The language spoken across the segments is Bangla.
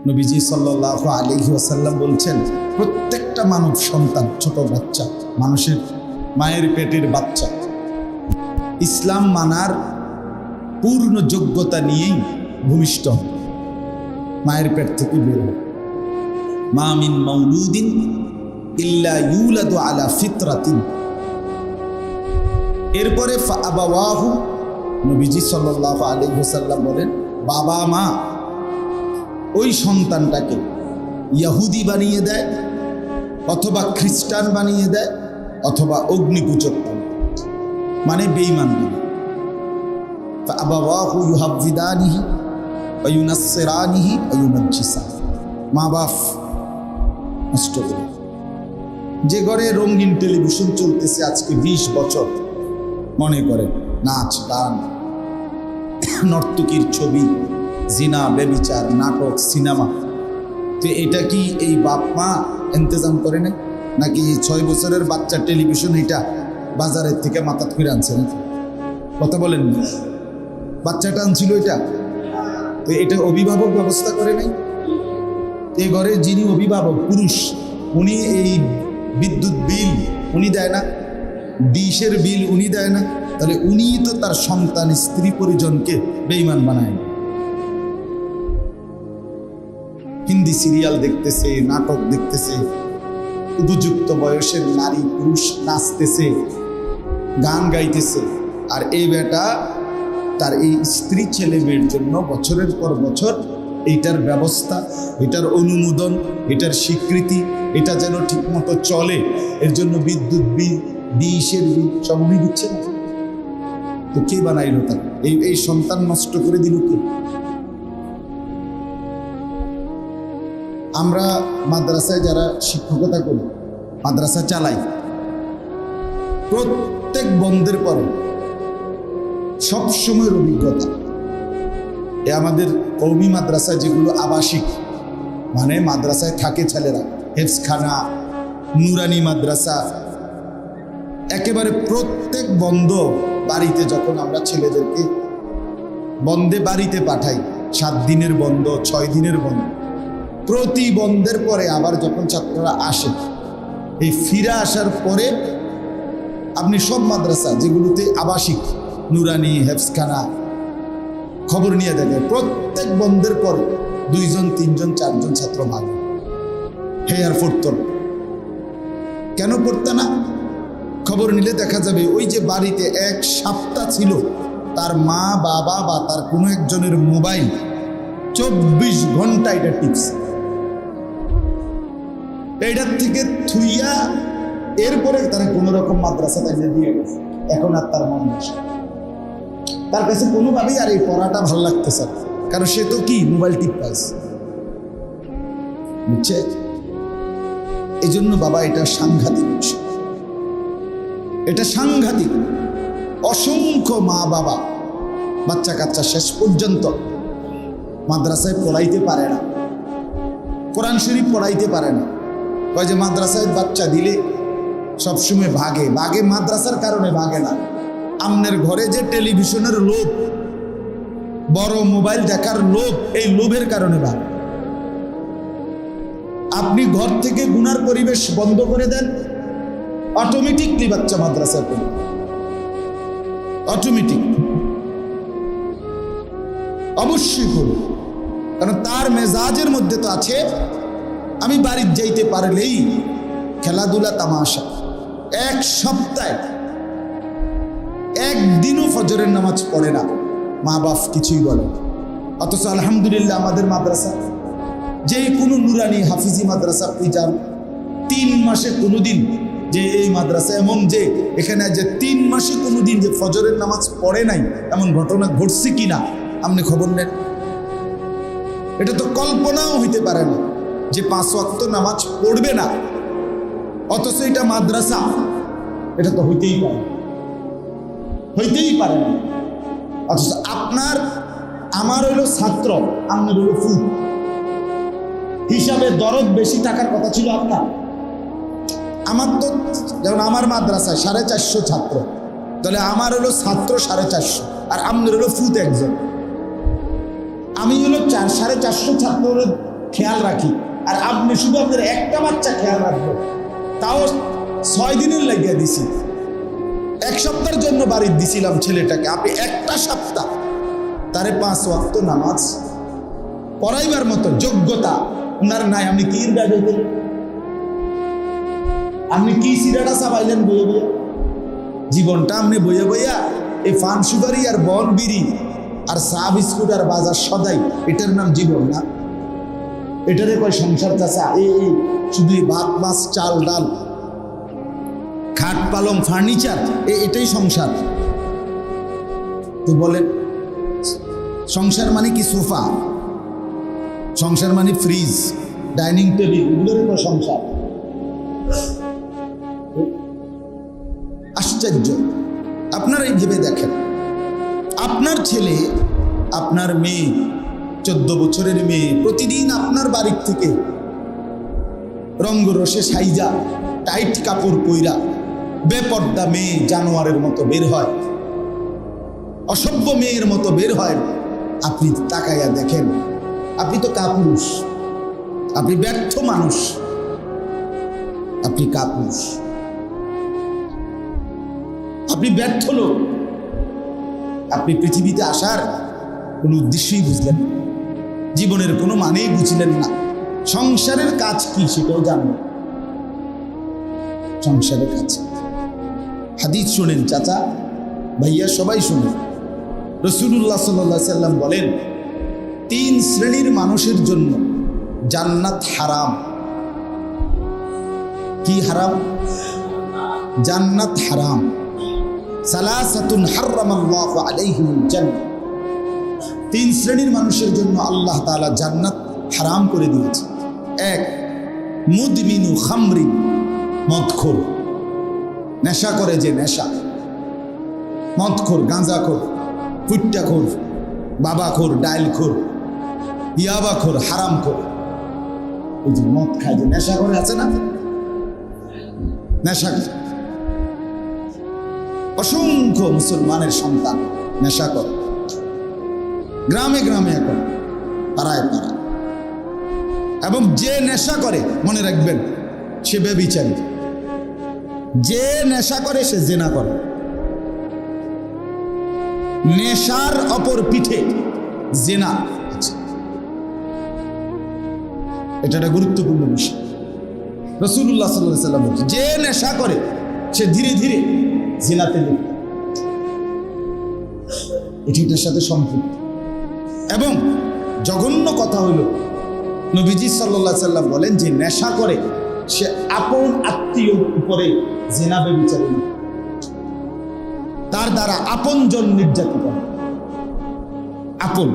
নবীজি সাল্লাল্লাহু আলাইহি ওয়াসাল্লাম বলছেন, প্রত্যেকটা মানব সন্তান, ছোট বাচ্চা, মানুষের মায়ের পেটের বাচ্চা, ইসলাম মানার পূর্ণ যোগ্যতা নিয়েই ভূমিষ্ঠ হয়, মায়ের পেট থেকে বের হয়। মা মিন মাউলুদিন ইল্লা ইউলাদু আলা ফিতরাতিন। এরপরে ফাআবাওয়াহু, নবীজি সাল্লাল্লাহু আলাইহি ওয়াসাল্লাম বলেন, বাবা মা ওই সন্তানটাকে ইহুদি বানিয়ে দেয়, অথবা খ্রিস্টান বানিয়ে দেয়, অথবা অগ্নিপূজক মানে বেঈমান বানিয়ে। ফাআবাওয়াহু ইউহাব্বিদানিহি ওয়া ইউনাসসিরানিহি ওয়া ইউমাজ্জিসানি। মা বাপ নষ্ট করে। যে ঘরে রঙিন টেলিভিশন চলতেছে আজকে 20 বছর, মনে করেন নাচ গান, নর্তকীর ছবি, জিনা, ব্যভিচার, নাটক, সিনেমা, তো এটা কি এই বাপ মা ইন্তজাম করে না? নাকি 6 বছরের বাচ্চা টেলিভিশন এটা বাজারের থেকে মাথাত করে আনছে? কথা বলেন না, বাচ্চাটা আনছিল এটা, তো এটা অভিভাবক ব্যবস্থা করে নাই? এই ঘরে যিনি অভিভাবক পুরুষ, উনি এই বিদ্যুৎ বিল উনি দেয় না, ডিশের বিল উনি দেয় না, তাহলে উনি তো তার সন্তান, স্ত্রী, পরিজনকে বেঈমান বানায়। হিন্দি সিরিয়াল দেখতেছে, নাটক দেখতেছে, উপযুক্ত বয়সের নারী পুরুষ নাচতেছে, গান গাইতেছে, আর এই বেটা তার এই স্ত্রী ছেলে মেয়ের জন্য বছরের পর বছর এইটার ব্যবস্থা, এটার অনুমোদন, এটার স্বীকৃতি, এটা যেন ঠিকমতো চলে, এর জন্য বিদ্যুৎ বিল, ডিশের বিল সব উনি দিচ্ছে না। তো কে বানাইল তার? এই সন্তান নষ্ট করে দিল কে? আমরা মাদ্রাসায় যারা শিক্ষকতা করি, মাদ্রাসা চালাই, প্রত্যেক বন্ধের পরে সবসময়ের অভিজ্ঞতা, আমাদের কওমি মাদ্রাসা যেগুলো আবাসিক, মানে মাদ্রাসায় থাকে ছেলেরা, হেফজখানা, নুরানি মাদ্রাসা, একেবারে প্রত্যেক বন্ধ বাড়িতে যখন আমরা ছেলেদেরকে বন্ধে বাড়িতে পাঠাই, 7 দিনের বন্ধ, 6 দিনের বন্ধ, প্রতি বন্ধের পরে আবার যখন ছাত্ররা আসে, এই ফিরে আসার পরে আপনি সব মাদ্রাসা যেগুলোতে আবাসিক, নুরানি, হেফজখানা, খবর নিয়ে দেখেন প্রত্যেক বন্ধের পরে 2 জন 3 জন 4 জন ছাত্র ভাগে। হে আর পড়তো না কেন? পড়তো না, খবর নিলে দেখা যাবে ওই যে বাড়িতে এক সপ্তাহ ছিল, তার মা বাবা বা তার কোনো একজনের মোবাইল 24 ঘন্টা এটা টিপছে, এইটার থেকে থুইয়া এরপরে তারা কোনো রকম মাদ্রাসা তাইলে দিয়ে গেছে। এখন আর তার মন বসে, তার কাছে কোনোভাবেই আর এই পড়াটা ভালো লাগতেছে না, কারণ সে তো কি মোবাইল টিপ পাইছে, বুঝছে? এই জন্য বাবা এটা সাংঘাতিক বিষয়, এটা সাংঘাতিক। অসংখ্য মা বাবা বাচ্চা কাচ্চা শেষ পর্যন্ত মাদ্রাসায় পড়াইতে পারে না, কোরআন শরীফ পড়াইতে পারে না। কয় যে মাদ্রাসায় বাচ্চা দিলে সবসময় ভাগে, মাদ্রাসার কারণে ভাগে না, আমনের ঘরে যে টেলিভিশনের লোভ, বড় মোবাইল দেখার লোভ, এই লোভের কারণে ভাগে। আপনি ঘর থেকে গুনার পরিবেশ বন্ধ করে দেন, অটোমেটিকলি বাচ্চা মাদ্রাসায় পড়ে, অটোমেটিক, অবশ্যই পড়ে, কারণ তার মেজাজের মধ্যে তো আছে আমি বাড়ির যাইতে পারলেই খেলাধুলা, তামাশা। 1 সপ্তাহে একদিনও ফজরের নামাজ পড়ে না, মা বাপ কিছুই বলে। অথচ আলহামদুলিল্লাহ আমাদের মাদ্রাসা, যেই কোনো নুরানি হাফিজি মাদ্রাসা আপনি যান, 3 মাসে কোনোদিন যে এই মাদ্রাসা এমন যে এখানে যে 3 মাসে কোনোদিন যে ফজরের নামাজ পড়ে নাই এমন ঘটনা ঘটছে কিনা আপনি খবর নেন? এটা তো কল্পনাও হইতে পারে না যে 5 ওয়াক্ত নামাজ পড়বে না, অথচ এটা মাদ্রাসা, এটা তো হইতেই পারে না। অথচ আপনার আমার হইল ছাত্র, আপনার হইল ফুল হিসাবে দরদ বেশি টাকার কথা ছিল আপনার। আমার তো যেমন আমার মাদ্রাসায় 450 ছাত্র, তাহলে আমার হলো ছাত্র 450 আর আপনার হলো ফুত একজন। আমি হলো 450 ছাত্রের খেয়াল রাখি, আর আপনি শুধু আপনার একটা বাচ্চা খেয়াল রাখবেন, তাও 6 দিনের লাগিয়ে দিছি। 1 সপ্তাহের জন্য বাড়িতে দিছিলাম ছেলেটাকে, আপনি একটা সপ্তাহ তারে 5 ওয়াক্ত নামাজ পড়াইবার মতো যোগ্যতা উনার নাই। আপনি কি গাইবেন? আপনি কি সিরাটা চাবাইলেন বইয়ে বইয়া? জীবনটা আপনি বইয়া বইয়া এই ফান সুপারি আর বন বিড়ি আর চা বিস্কুট আর বাজার সদাই, এটার নাম জীবন না? এটারে কয় সংসার? চাচা এই শুধু ভাত মাছ চাল ডাল খাট পালং ফার্নিচার এটাই সংসার? তো বলেন সংসার মানে কি? সোফা, সংসার মানে ফ্রিজ, ডাইনিং টেবিল, এগুলোর উপর সংসার। আশ্চর্য। আপনারা এই ভেবে দেখেন, আপনার ছেলে আপনার মেয়ে 14 বছরের মেয়ে প্রতিদিন আপনার বাড়ির থেকে রঙ্গরসে সাইজা টাইট কাপড় পইরা বেপর্দা মেয়ে জানোয়ারের মতো বের হয়, অসভ্য মেয়ের মতো বের হয়। আপনি তাকাইয়া দেখেন, আপনি তো কাপুরুষ, আপনি ব্যর্থ মানুষ, আপনি কাপুরুষ, আপনি ব্যর্থ লোক। আপনি পৃথিবীতে আসার কোনো উদ্দেশ্যই বুঝলেন না, জীবনের কোনো মানেই বুঝলেন না, সংসারের কাজ কি সেটাও জানলেন। সংসারের কাজ হাদিস শোনেন চাচা ভাইয়া, সবাই শোনেন। রাসূলুল্লাহ সাল্লাল্লাহু আলাইহি সাল্লাম বলেন, 3 শ্রেণীর মানুষের জন্য জান্নাত হারাম। কি হারাম? জান্নাত হারাম। সালাসাতুন হারামাল্লাহু আলাইহিমুল জান্নাহ। 3 শ্রেণীর মানুষের জন্য আল্লাহ তাআলা জান্নাত হারাম করে দিয়েছে। 1, মুদমিনু খামরিন, মদখোর, নেশা করে যে নেশা, মদখোর, গাঁজাখোর, ফুট্টাখোর, বাবাখোর, ডাইলখোর, ইয়াবাখোর, হারামখোর। ওই যে মদ খায় যে নেশা করে, আছে না নেশা? অসংখ্য মুসলমানের সন্তান নেশা করে, গ্রামে গ্রামে, এখন পাড়ায় পাড়ায়। এবং যে নেশা করে মনে রাখবেন সে ব্যভিচারী, যে নেশা করে সে জিনা করে। নেশার অপর পিঠে জিনা, এটা একটা গুরুত্বপূর্ণ বিষয়। রাসূলুল্লাহ সাল্লাল্লাহু আলাইহি সাল্লাম বলেছেন, যে নেশা করে সে ধীরে ধীরে জিনাতে লিপ্ত, এটার সাথে সম্পৃক্ত। এবং জঘন্য কথা হইল, নবীজি সাল্লাল্লাহু আলাইহি সাল্লাম বলেন, যে নেশা করে সে আপন আত্মীয় উপরে জিনা ব্যভিচার, তার দ্বারা আপনজন নির্যাতিত। আপন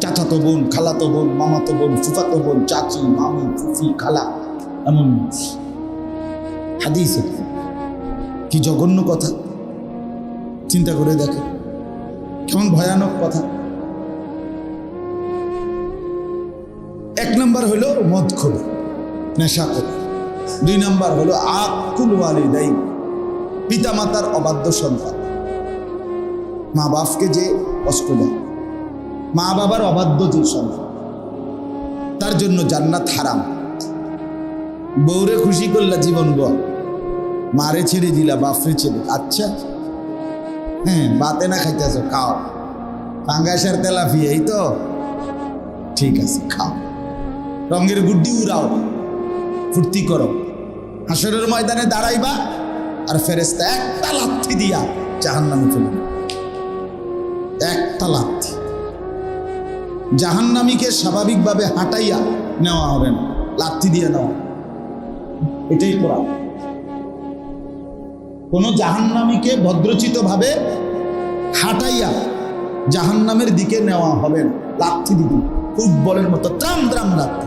চাচাতো বোন, খালাতো বোন, মামাতো বোন, ফুফাতো বোন, চাচি, মামি, ফুফি, খালা, এমন হাদিস। কি জঘন্য কথা, চিন্তা করে দেখে কেমন ভয়ানক কথা। 1 নম্বর হলো মদখোর, নেশাখোর। 2 নম্বর হলো আকুল ওয়ালিদাইন, পিতামাতার অবাধ্য সন্তান। মা বাপকে যে কষ্ট দেয়, মা বাবার অবাধ্য যে সন্তান, তার জন্য জান্নাত হারাম। বউরে খুশি করলা জীবন বল, মারে ছেড়ে দিলা, বাপরে ছেড়ে, আচ্ছা হ্যাঁ বাতে না খাইতেছ, খাও, পাঙ্গাসের তেলাফি, এই তো ঠিক আছে, খাও, রঙের গুড্ডি উড়াও, ফুর্তি করো। হাসরের ময়দানে দাঁড়াইবা আর ফেরেশতা একটা লাথি দিয়া জাহান্নামে ফেলবে, একটা লাথি। জাহান্নামীকে স্বাভাবিকভাবে হাঁটাইয়া নেওয়া হবে না, লাথি দিয়ে নেওয়া। এটাই কোরআন। কোন জাহান্নামীকে ভদ্রচিত ভাবে হাঁটাইয়া জাহান্নামের দিকে নেওয়া হবে না, লাথি দিবি, ফুটবলের মতো ত্রাম ত্রাম লাথি।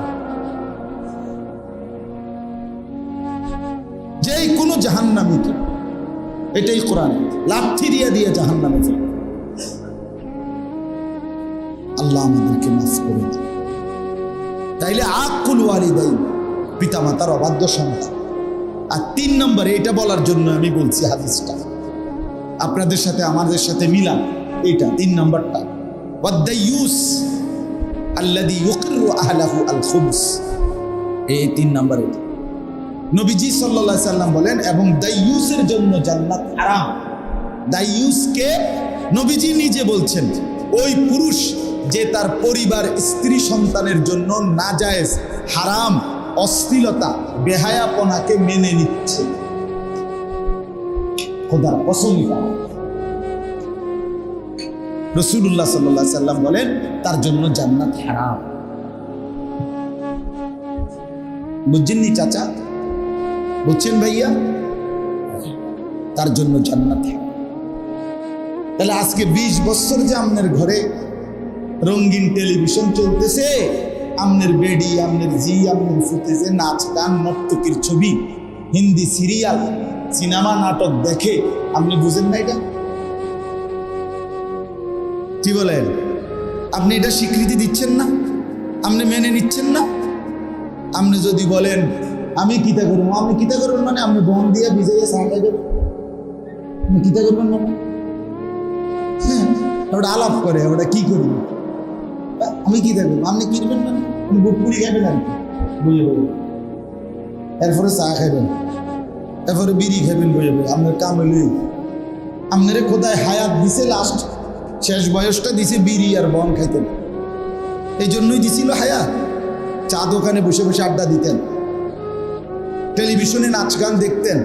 যেই কোনো জাহান্নামীকে, এটাই কোরআন, লাথি দিয়ে দিয়ে জাহান্নামে ফেলবে। আল্লাহ আমাদেরকে মাফ করে দেন। তাইলে আকুল ওয়ালিদাইন, পিতামাতার অবাধ্য সন্তান। আর 3 নম্বরে, এটা বলার জন্য আমি বলছি হাদিসটা, আপনাদের সাথে আমাদের সাথে মিলান। এইটা 3 নম্বরটা, ওয়াদাইয়ুস, আল্লাযী ইউকিরু আহলাহু আল খুবস। এই 3 নম্বরে নবীজি সাল্লাল্লাহু আলাইহি সাল্লাম বলেন, এবং দাইয়ুসের জন্য জান্নাত হারাম। দাইয়ুসকে নবীজি নিজে বলছেন, ওই পুরুষ যে তার পরিবার, স্ত্রী, সন্তানের জন্য নাজায়েজ, হারাম, অশ্লীলতা, বেহায়াপনাকে মেনে নিচ্ছে। খোদার কসম, রাসূলুল্লাহ সাল্লাল্লাহু আলাইহি সাল্লাম বলেন তার জন্য জান্নাত হারাম। বুঝছেননি চাচা? বুঝছেন ভাইয়া? তার জন্য জান্নাত হারাম। তাহলে আজকে 20 বছর যে আমনের ঘরে রঙিন টেলিভিশন চলতেছে, আমনের বেডি, আমনের জি, আমনের ফুটেছে নাচ গান, নর্তকীর ছবি, হিন্দি সিরিয়াল, সিনেমা, নাটক দেখে, আপনি বুঝেন না এটা? কি বলেন? আপনি এটা স্বীকৃতি দিচ্ছেন না? আপনি মেনে নিচ্ছেন না? আপনি যদি বলেন আমি কিতা করবো, আপনি কিতা করবেন মানে আপনি বন দিয়ে ভিজাইয়া সাহায্য দেবেন, আপনি কিতা করবেন মানে? হ্যাঁ, ওটা আলাপ করে, ওটা কি করবো, আমি কিতা করবো, আপনি কিনবেন মানে আপনি বুটপুরি খাবেন আর কি, বুঝে বলবেন। এরপরে চা খাবেন, এরপরে বিড়ি খাবেন, বুঝে বলবেন। আপনার কাম হইলে আপনার কোথায় হায়াত দিছে, লাস্ট শেষ বয়সটা দিছে বিড়ি আর বন খাইতেন, এই জন্যই দিছিল হায়াত। চা দোকানে বসে বসে আড্ডা দিতেন, টেলিভিশনে নাচ গান দেখতেন,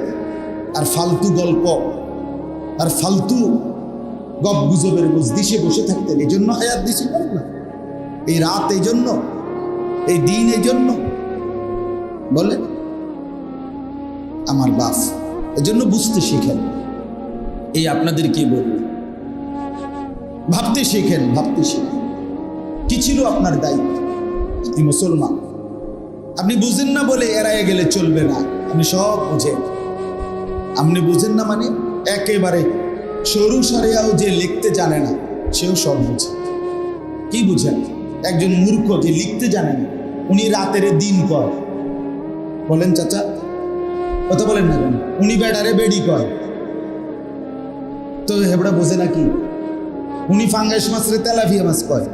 আর ফালতু গল্প আর ফালতু গপ গুজবের মজলিসে বসে থাকতেন। এই জন্য হায়াত দিছিল না, এই রাত এই জন্য, এই দিন এই জন্য। বলেন আমার বাপ, এই জন্য বুঝতে শিখেন। এই আপনাদের কি বলব, ভাবতে শিখেন, ভাবতে শিখেন। কি ছিল আপনার দায়িত্ব? আপনি মুসলমান, আপনি বুঝেন না বলে এড়াইয়ে গেলে চলবে না, আপনি সব বুঝেন। আপনি বুঝেন না মানে একেবারে সরু সারিয়াও যে লিখতে জানে না সেও সব বুঝে। কি বুঝেন? একজন মূর্খ যে লিখতে জানে না, উনি রাতের দিন কয়, বলেন চাচা, কথা বলেন না কেন? উনি বেড়ারে বেড়ি কয়, তো হেবড়া বোঝে নাকি? উনি ফাঙ্গাস মাছরে তেলাপিয়া মাছ কয়,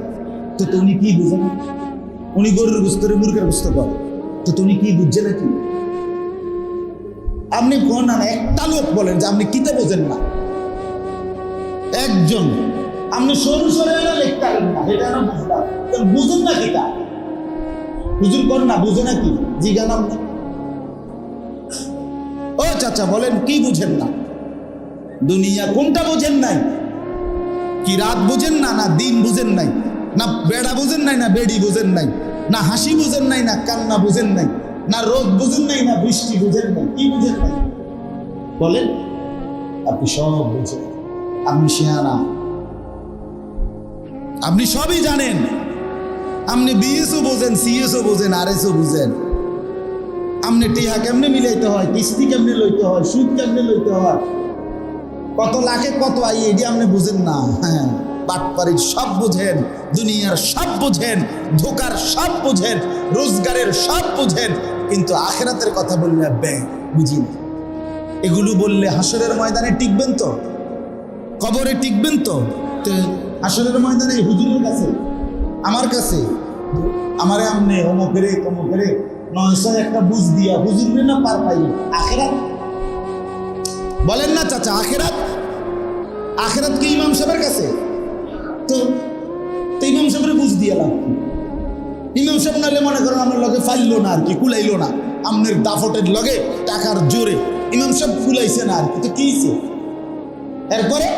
তো উনি কি বুঝেন? উনি গরুর গোস্তরে মুরগের গোস্ত কয়, তো উনি কি বুঝছে নাকি? আপনি কোন না একটা লোক বলেন যে আপনি কিতে বোঝেন না? একজন আপনি সরু সরে লিখতে পারেন না, এটা না বুঝলাম, বুঝেন না কিটা? হুজুর কর না, বুঝে নাকি? জিজ্ঞান আপনি। ও চাচা বলেন কি বুঝেন না? দুনিয়া কোনটা বুঝেন নাই? কি রাত বুঝেন না, না দিন বুঝেন নাই, না বেড়া বুঝেন নাই, না বেড়ি বুঝেন নাই, না হাসি বুঝেন নাই, না কান্না বুঝেন নাই, না রোদ বুঝেন নাই, না বৃষ্টি বুঝেন নাই? কি বুঝেন নাই বলেন? আপনি সব বুঝেন, আপনি শিয়ানা, আপনি সবই জানেন। আপনি বিএসও বোঝেন, সিএসও বোঝেন, আরএসও বুঝেন। আপনি টিহা কেমনে মিলাইতে হয়, কিস্তি কেমনে লইতে হয়, সুদ কেমনে লইতে হয়, কত লাখে কত আই, এটি আপনি বুঝেন না। হ্যাঁ, বাটপাড়ির সব বুঝেন, দুনিয়ার সব বুঝেন, ধোকার সব বুঝেন, রোজগারের সব বুঝেন, কিন্তু আখিরাতের কথা বললে বুঝি না। এগুলো বললে হাসরের ময়দানে টিকবেন তো? কবরে টিকবেন তো? হাসরের ময়দানে হুজুরের কাছে, আমার কাছে, আমারে আমনে অমুকেরে তমুকেরে 900 একটা বুঝ দিয়া হুজুরে না পার পাইল। আখিরাত বলেন না চাচা, আখিরাত, আখিরাত কি ইমাম সাহেবের কাছে? তো ইমাম সাহেবের বুঝ দিয়ে লাভ। ইমাম সাহেব নাহলে মনে করেন আমার লগে ফাইললো না আর কি, কুলাইলো না, আমনের দাফটের লগে টাকার জোরে ইমাম সাহেব কুলাইছে না আর কি, তো কি হইছে? এরপরে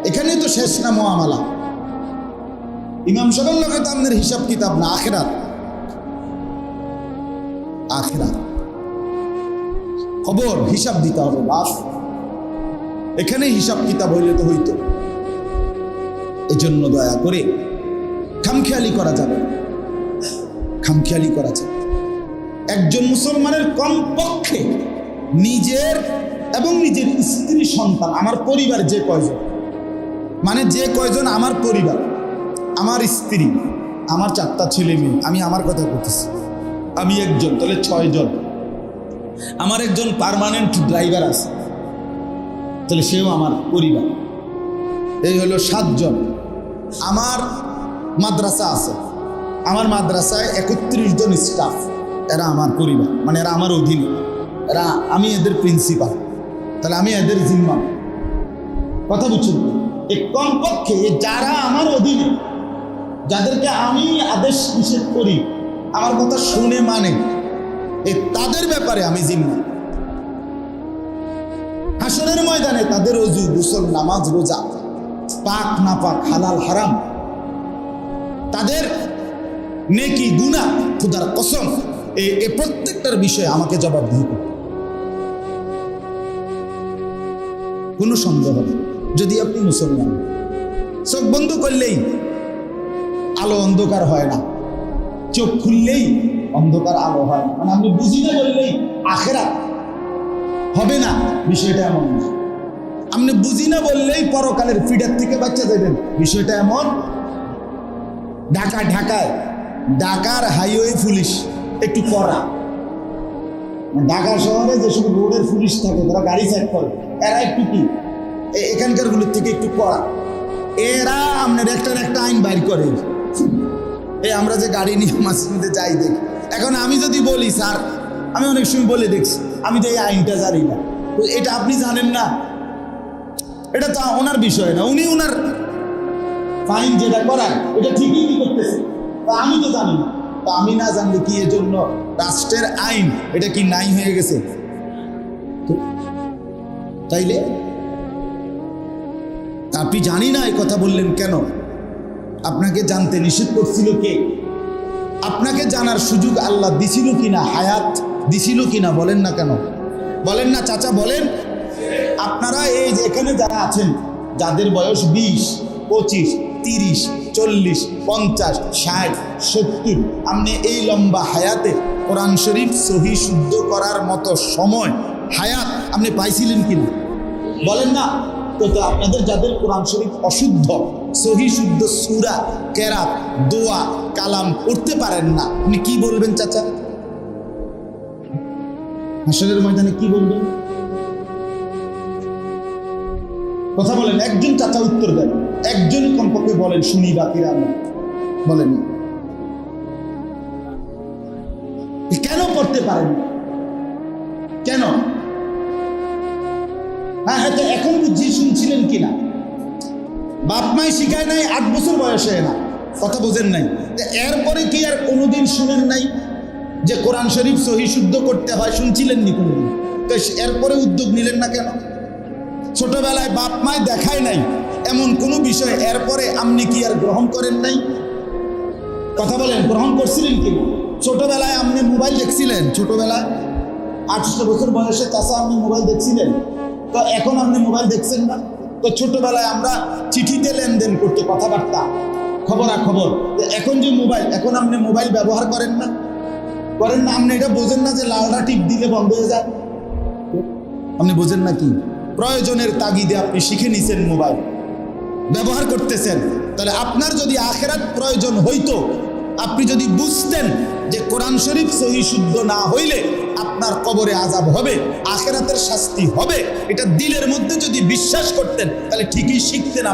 এখানেই তো শেষ না মুআমালা। ইমাম সাহেবের লগে তো আমনের হিসাব কিতাব না, আখিরাত, আখিরাত খবর, হিসাব দিতে হবে বাস। এখানে হিসাব কিতাব হইলে তো হইতো। এজন্য দয়া করে খামখেয়ালি করা যাবে, খামখেয়ালি করা যাবে। একজন মুসলমানের কমপক্ষে নিজের এবং নিজের স্ত্রী, সন্তান, আমার পরিবার যে কয়জন, মানে যে কয়জন আমার পরিবার, আমার স্ত্রী, আমার 4টা ছেলে মেয়ে, আমি আমার কথা বলতেছি, আমি একজন, তাহলে 6 জন। আমার একজন পার্মানেন্ট ড্রাইভার আছে, তাহলে সেও আমার পরিবার, এই হলো 7 জন। আমার মাদ্রাসা আছে, আমার মাদ্রাসায় 31 জন স্টাফ, এরা আমার পরিবার, মানে এরা আমার অধীনে, এরা আমি এদের প্রিন্সিপাল, তাহলে আমি এদের জিম্মা। কথা বুঝছেন? এই কমপক্ষে যারা আমার অধীনে, যাদেরকে আমি আদেশ নিষেধ করি, আমার কথা শুনে মানে, এই তাদের ব্যাপারে আমি জিম্মা। হাসরের ময়দানে তাদের ওযু, গোসল, নামাজ, রোজা, পাক না পাক, হালাল হারাম, তাদের নেকি গুনাহ, খোদার কসম, এই প্রত্যেকটার বিষয়ে আমাকে জবাবদিহি করতে কোনো সন্দেহ নেই। যদি আপনি মুসলমান, চোখ বন্ধ করলেই আলো অন্ধকার হয় না, চোখ খুললেই অন্ধকার আলো হয় না, মানে আপনি বুঝি না বললেই আখিরাত হবে না, বিষয়টা এমন না। আপনি বুঝি না বললেই পরকালের ফিডার থেকে বাচ্চা দেবেন, বিষয়টা এমন। ঢাকার হাইওয়ে পুলিশ একটু কড়া, ঢাকা শহরে যেসব রোডের পুলিশ থাকে, তারা গাড়ি চেক করে, এরা একটু কি এখানকার গুলোর থেকে একটু কড়া। এরা আপনার একটা আইন বাইর করে। আমরা যে গাড়ি নিয়ে মাঝে যাই দেখি, এখন আমি যদি বলি স্যার, আমি অনেক সময় বলে দেখছি আমি তো এই আইনটা জানি না, তো এটা আপনি জানেন না, এটা তো ওনার বিষয় না, উনি ওনার ফাইন যেটা করার এটা ঠিকই কি করতেছে, আমি তো জানি না। তো আমি না জানলে কি এজন্য রাষ্ট্রের আইন এটা কি নাই হয়ে গেছে? তাইলে আপনি জানি না এই কথা বললেন কেন? আপনাকে জানতে নিষেধ করছিল কে? আপনাকে জানার সুযোগ আল্লাহ দিছিল কিনা, হায়াত দিছিল কিনা? বলেন না কেন? বলেন না চাচা, বলেন। আপনারা এই যে এখানে যারা আছেন, যাদের বয়স 20, 25, 30, 40, 50, 60, 70, আপনি এই লম্বা হায়াতে কোরআন শরীফ সহি শুদ্ধ করার মতো সময়, হায়াত আপনি পাইছিলেন কিনা? বলেন না। তো আপনাদের যাদের কোরআন শরীফ অশুদ্ধ, সহি শুদ্ধ সূরা, কেরাত, দোয়া, কালাম পড়তে পারেন না, আপনি কি বলবেন চাচা? হাসরের ময়দানে কি বলবেন? কথা বলেন, একজন চাচা উত্তর দেন, একজন কমপক্ষে বলেন, শুনি, বাকিরা বলেন। কেন পড়তে পারেন? কেন? হ্যাঁ, হয়তো এখন বুঝি শুনছিলেন কিনা, বাপ মাই শিখায় নাই, 8 বছর বয়সে না, কথা বোঝেন নাই, এরপরে কি আর কোনোদিন শুনেন নাই যে কোরআন শরীফ সহি শুদ্ধ করতে হয়? শুনছিলেন নি কোনোদিন? তো এরপরে উদ্যোগ নিলেন না কেন? ছোটবেলায় বাপ মায় দেখায় নাই এমন কোনো বিষয়, এরপরে আপনি কি আর গ্রহণ করেন নাই? কথা বলেন, গ্রহণ করছিলেন কি? ছোটবেলায় আপনি মোবাইল দেখছিলেন, ছোটবেলায় 18 বছর বয়সে চাষা আপনি মোবাইল দেখছিলেন, তো এখন আপনি মোবাইল দেখছেন না? তো ছোটবেলায় আমরা চিঠিতে লেনদেন করতে, কথাবার্তা, খবরাখবর, এখন যে মোবাইল, এখন আপনি মোবাইল ব্যবহার করেন না? করেন না? আপনি এটা বোঝেন না যে লালটা টিপ দিলে বন্ধ হয়ে যায়? আপনি বোঝেন না কি? প্রয়োজনের তাগিদে আপনি শিখে নিছেন, মোবাইল ব্যবহার করতেছেন। তাহলে আপনার যদি আখিরাত প্রয়োজন হইতো, আপনি যদি বুঝতেন যে কোরআন শরীফ সহি শুদ্ধ না হইলে আপনার কবরে আযাব হবে, আখিরাতের শাস্তি হবে, এটা দিলের মধ্যে যদি বিশ্বাস করতেন, তাহলে ঠিকই শিখতেন।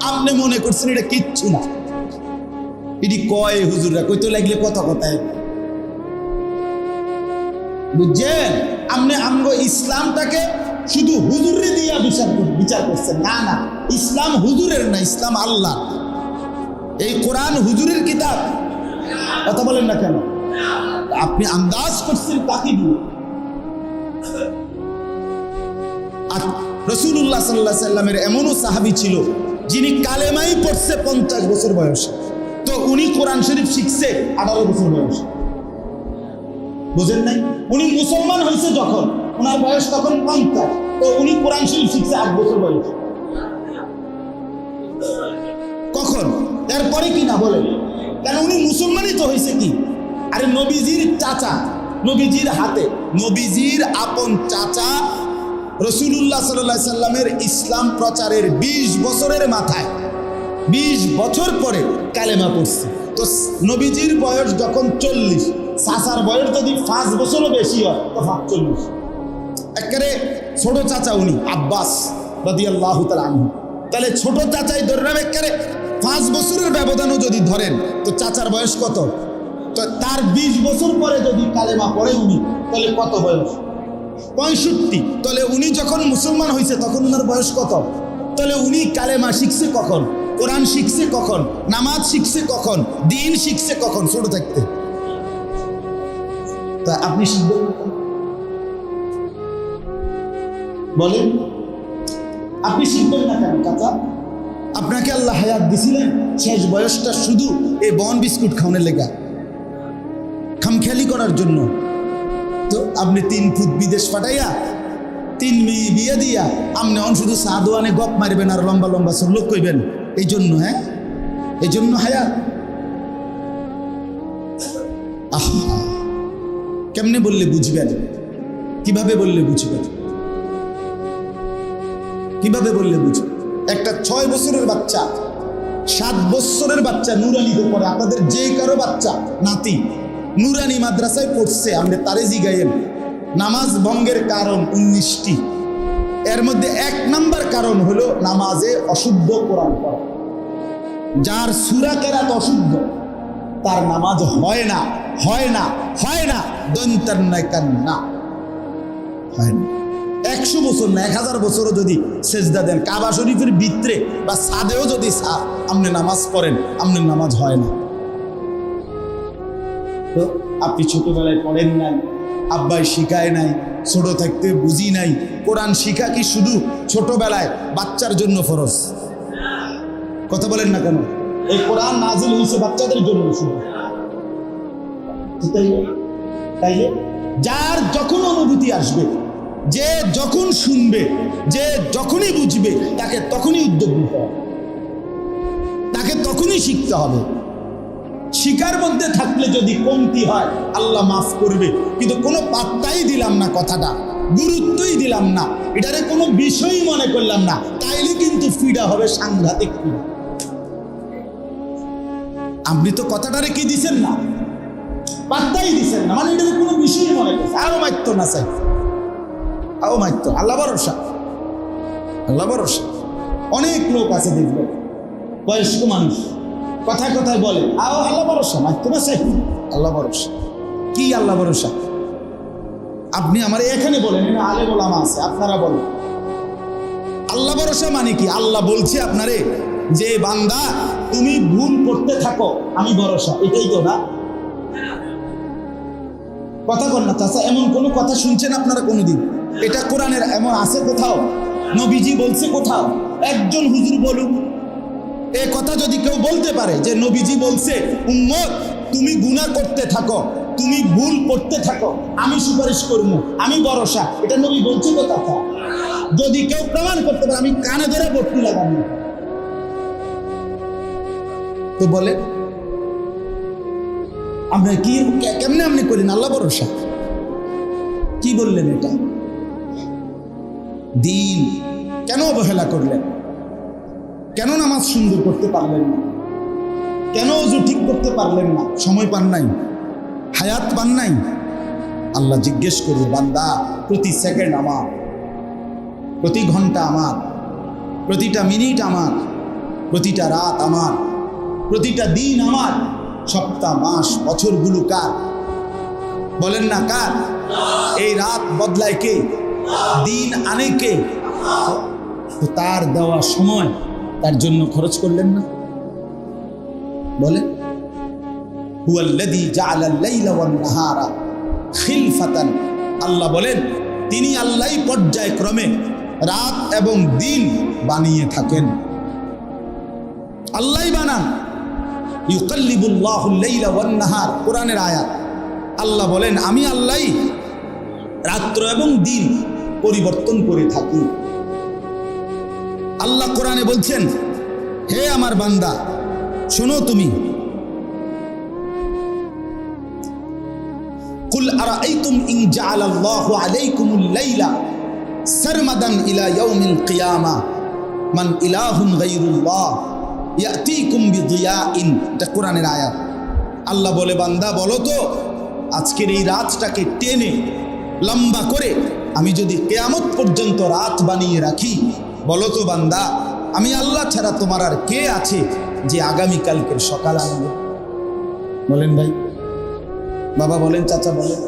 আপনি মনে করছেন এটা কিচ্ছু না, এটি কয় হুজুররা কইতে লাগলে কত কথায়, বুঝছেন? আপনি আমগো ইসলামটাকে শুধু হুজুরে দিয়া বিচার করছেন। না না, ইসলাম হুজুরের না, ইসলাম আল্লাহ। এই কোরআন হুজুরের কিতাব, কথা বলেন না কেন? আপনি আন্দাজ করছেন কাকে দিয়ে? আর রাসূলুল্লাহ সাল্লাল্লাহু আলাইহি সাল্লামের এমনও সাহাবী ছিল যিনি কালেমাই পড়ছে 50 বছর বয়সে, তো উনি কোরআন শরীফ শিখছে 18 বছর বয়সে। বুঝেন নাই? উনি মুসলমান হয়েছে যখন, ওনার বয়স তখন 50, তো উনি কোরআন শরীফ শিখছে 8 বছর বয়সে। কখন? এরপরে কি না বলেন? কারণ উনি মুসলমানই তো হয়েছে কি? আরে নবীজির চাচা, নবীজির হাতে, নবীজির আপন চাচা রাসূলুল্লাহ সাল্লাল্লাহু আলাইহি সাল্লামের ইসলাম প্রচারের 20 বছরের মাথায়, 20 বছর পরে কালেমা পড়ছে। তো নবীজির বয়স যখন 40, চাচার বয়স যদি 5 বছরও বেশি হয়, তো 45। একেবারে ছোট চাচা উনি, আব্বাস রাদিয়াল্লাহু তাআলা আনহু। তাহলে ছোট চাচাই ধরে নেবে একেবারে 5 বছরের ব্যবধানও যদি ধরেন তো চাচার বয়স কত? তো তার 20 বছর পরে যদি কালেমা পড়ে উনি, তাহলে কত বয়স? 65। তাহলে উনি যখন মুসলমান হয়েছে তখন ওনার বয়স কত? তাহলে উনি কালেমা শিখছে কখন? কোরআন শিখছে কখন? নামাজ শিখছে কখন? দিন শিখছে কখন? ছোট থাকতে। তা আপনি শিখবেন না কেন? বলেন, আপনি শিখবেন না কেন চাচা? আপনাকে আল্লাহ হায়াত দিছিলেন শেষ বয়সটা শুধু এই বন বিস্কুট খাওয়ানোর লেগা, খামখেয়ালি করার জন্য। তো আপনি 3 ফুট বিদেশ পাঠাইয়া 3 মেয়ে বিয়ে দিয়া আপনি শুধু চা দোয়ানে গপ মারবেন আর লম্বা লম্বা লোক কইবেন, এই জন্য? হ্যাঁ, এই জন্য হায়াত? আহা, কেমনে বললে বুঝবেন? কিভাবে বললে বুঝবেন? কিভাবে বললে বুঝবেন? একটা 6 বছরের বাচ্চা, 7 বছরের বাচ্চা নুরানিতে পড়ে, আপনাদের যে কারো বাচ্চা নাতি নুরানি মাদ্রাসায় পড়ছে, আমরা তারে জিগাইয়েন নামাজ ভঙ্গের কারণ 19টি। এর মধ্যে 1 নাম্বার কারণ হলো নামাজে অশুদ্ধ কোরআন পড়া। যার সূরা কেরাত অশুদ্ধ তার নামাজ হয় না, হয় না, হয় না, দন্তান্নায় কান্না হয় না। 100 বছর না, 1000 বছরও যদি সেজদা দেন, কাবা শরীফের ভিতরে বা ছাদেও যদি আপনি নামাজ পড়েন, আপনার নামাজ হয় না। তো আপনি ছোটবেলায় পড়েন নাই, আব্বাই শিখায় নাই, ছোট থাকতে বুঝি নাই। কোরআন শিখা কি শুধু ছোটবেলায় বাচ্চার জন্য ফরজ? কথা বলেন না কেন? এই কোরআন নাজিল হয়েছে বাচ্চাদের জন্য শুধু। তাইলে যার যখন অনুভূতি আসবে, যে যখন শুনবে, যে যখনই বুঝবে, তাকে তখনই উদ্যোগ নিতে হবে, তাকে তখনই শিখতে হবে। শিকার মধ্যে থাকলে যদি কমতি হয় আল্লাহ মাফ করবে, কিন্তু কোনো পাত্তাই দিলাম না, কথাটা গুরুত্বই দিলাম না, এটারে কোনো বিষয়ই মনে করলাম না, তাইলে কিন্তু ফিডা হবে সাংঘাতিক ফিডা। আপনি তো কথাটারে কি দিছেন না, পাত্তাই দিছেন না, মানে এটারে কোনো বিষয়ই মনে করছে, আরো মারতো না চাই, আরো মারতো। আল্লাহ ভরসা, আল্লাহ ভরসা। অনেক লোক আছে দেখবেন, বয়স্ক মানুষ কথায় কথায় বলে আল্লাহ ভরসা, মারতো না চাই, আল্লাহ ভরসা। কি আল্লাহ ভরসা? আপনি আমার এখানে বলেন, আলে বলামা আছে, আপনারা বলেন আল্লাহ ভরসা মানে কি? আল্লাহ বলছে আপনারে যে বান্দা তুমি ভুল করতে থাকো, আমি ভরসা, এটাই তো না? কথা বল না চাচা, এমন কোন কথা শুনছেন আপনারা কোনোদিন? এটা কোরআনের এমন আছে কোথাও? নবীজি বলছে কোথাও? একজন হুজুর বলুন। এ কথা যদি কেউ বলতে পারে যে নবীজি বলছে উম্মত তুমি গুনাহ করতে থাকো, তুমি ভুল করতে থাকো, আমি সুপারিশ করবো, আমি ভরসা, এটা নবী বলছে তো কথা? যদি কেউ প্রমাণ করতে পারে আমি কানে ধরে বট্টি লাগাবো। তো বলে আমরা কি কেমনে আপনি করেন আল্লাহ ভরসা? কি বললেন এটা? দিন কেন অবহেলা করলেন? কেন নামাজ সুন্দর করতে পারলেন না? কেন ওযু ঠিক করতে পারলেন না? সময় পান নাই, হায়াত পান নাই? আল্লাহ জিজ্ঞেস করবে বান্দা প্রতি সেকেন্ড আমার, প্রতি ঘন্টা আমার, প্রতিটা মিনিট আমার, প্রতিটা রাত আমার, প্রতিটা দিন আমার, সপ্তাহ মাস বছরগুলো কার? বলেন না কার? এই রাত বদলায় কে? দিন আনে কে? তো তার দেওয়া সময় তার জন্য খরচ করলেন না? বলেন হুয়াল্লাযী জাআলাল লাইলা ওয়ান নাহারা খিলফাতান। আল্লাহ বলেন তিনি আল্লাহই পর্যায়ক্রমে রাত এবং দিন বানিয়ে থাকেন, আল্লাহই বানান। ইউকাল্লিবুল্লাহুল লাইলা ওয়ান নাহার, কোরআনের আয়াত। আল্লাহ বলেন আমি আল্লাহই রাত্র এবং দিন পরিবর্তন করে থাকি। আল্লাহ কোরআনে বলছেন হে আমার বান্দা শোনো, তুমি কুল আরাআইতুম ইন জাআলাল্লাহু আলাইকুমুল লাইলা সারমাদান ইলা ইয়াউমিল কিয়ামা মান ইলাহুন গায়রুল্লাহ ইয়াতিকুম বিদিয়াইন। এটা কোরআনের আয়াত। আল্লাহ বলে বান্দা বলো তো আজকের এই রাতটাকে টেনে লম্বা করে আমি যদি কিয়ামত পর্যন্ত রাত বানিয়ে রাখি, বলো তো বান্দা আমি আল্লাহ ছাড়া তোমার আর কে আছে যে আগামীকালকের সকাল আনবে? বলেন ভাই, বাবা বলেন, চাচা বলেন।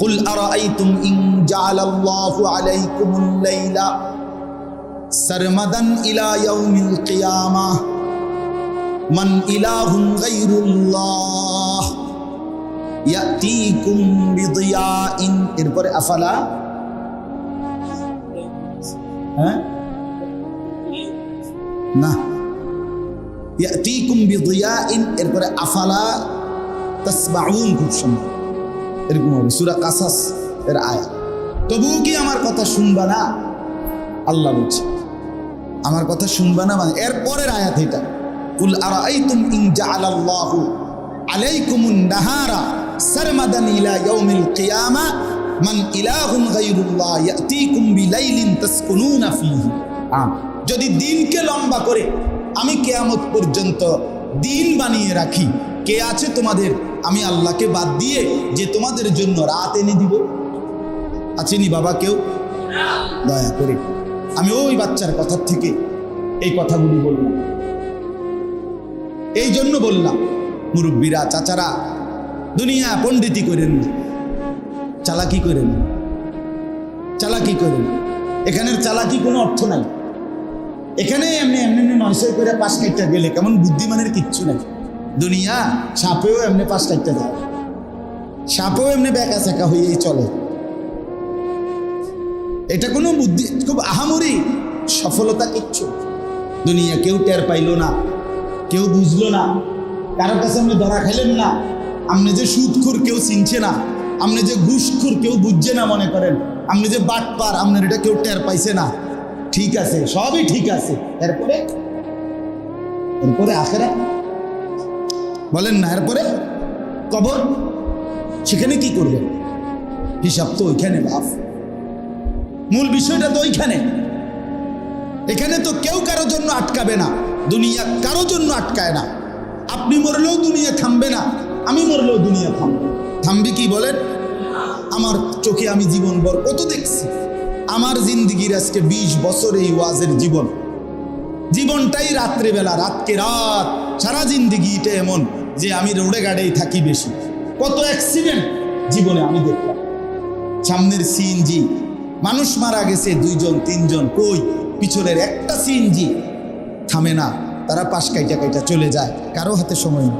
কুল আরাআইতুম ইন জাআলাল্লাহু আলাইকুমুল লাইলা সারমাদান ইলা ইয়াউমিল কিয়ামাহ মান ইলাহুন গায়রুল্লাহ ইয়াতিকুম বিদিয়াইন। এরপরে আফালা, হ্যাঁ না, ইয়াতিকুম বিদিয়াইন, এরপরে আফালা তাসমাউন, খুব সুন্দর এরকম হবে সূরা কাসাস এর আয়াত। তবুও কি আমার কথা শুনবা না? আল্লাহ বলছে আমার কথা শুনবা না, মানে এর পরের আয়াত এটা, কুল আরাআইতুম ইন জাআলাল্লাহু আলাইকুমুন নাহারা সারমাদান ইলা ইয়াউমিল কিয়ামাহ মান ইলাহুন গায়রুল্লাহ ইয়াতিকুম বিলাইলিন তাসকুনুনা ফীহি। যদি দিনকে লম্বা করে আমি কিয়ামত পর্যন্ত দিন বানিয়ে রাখি, কে আছে তোমাদের আমি আল্লাহকে বাদ দিয়ে যে তোমাদের জন্য রাত এনে দিব? আছেনি বাবা কেউ? দয়া করে আমি ওই বাচ্চার কথার থেকে এই কথাগুলি বললাম, এই জন্য বললাম মুরব্বীরা, চাচারা, দুনিয়া পণ্ডিতি করেন না, চালাকি করেন, চালাকি করেন। এখানের চালাকি কোনো অর্থ নাই। এখানে এমনি এমনি নয়শয় করে পাশ কাটতে গেলে কেমন বুদ্ধিমানের কিচ্ছু নাই। দুনিয়া সাপেও এমনি পাশ কাটতে যায়, সাপেও এমনি বেঁকা চেকা হয়েই চলে। এটা কোনো বুদ্ধি, খুব আহামরি সফলতা কিচ্ছু। দুনিয়া কেউ টের পাইল না, কেউ বুঝলো না, কারোর কাছে আপনি ধরা খাইলেন না, আপনি যে সুদখোর কেউ চিনছে না, আপনি যে ঘুষখোর কেউ বুঝছে না, মনে করেন আপনি যে বাটপার আপনার এটা কেউ টের পাইছে না। ঠিক আছে, সবই ঠিক আছে, এরপরে এরপরে আখেরাত বলেন না, এরপরে কবর, সেখানে কি করবেন? হিসাব তো ওইখানে বাপ, মূল বিষয়টা তো ওইখানে। এখানে তো কেউ কারো জন্য আটকাবে না, দুনিয়া কারো জন্য আটকায় না। আপনি মরলেও দুনিয়া থামবে না, আমি মরলেও দুনিয়া থামবে। থামবে কি বলেন? আমার চোখে আমি জীবনভর কত দেখছি। আমার জিন্দিগির আজকে 20 বছর এই ওয়াজের জীবন, জীবনটাই রাত্রেবেলা, রাতকে রাত, সারা জিন্দিগিটা এমন যে আমি রোডে গাড়েই থাকি বেশি। কত অ্যাক্সিডেন্ট জীবনে আমি দেখলাম। সামনের সিএনজি মানুষ মারা গেছে 2 জন 3 জন, কই পিছনের একটা সিএনজি থামে না, তারা পাশ কাইটা কাইটা চলে যায়, কারো হাতে সময় নেই।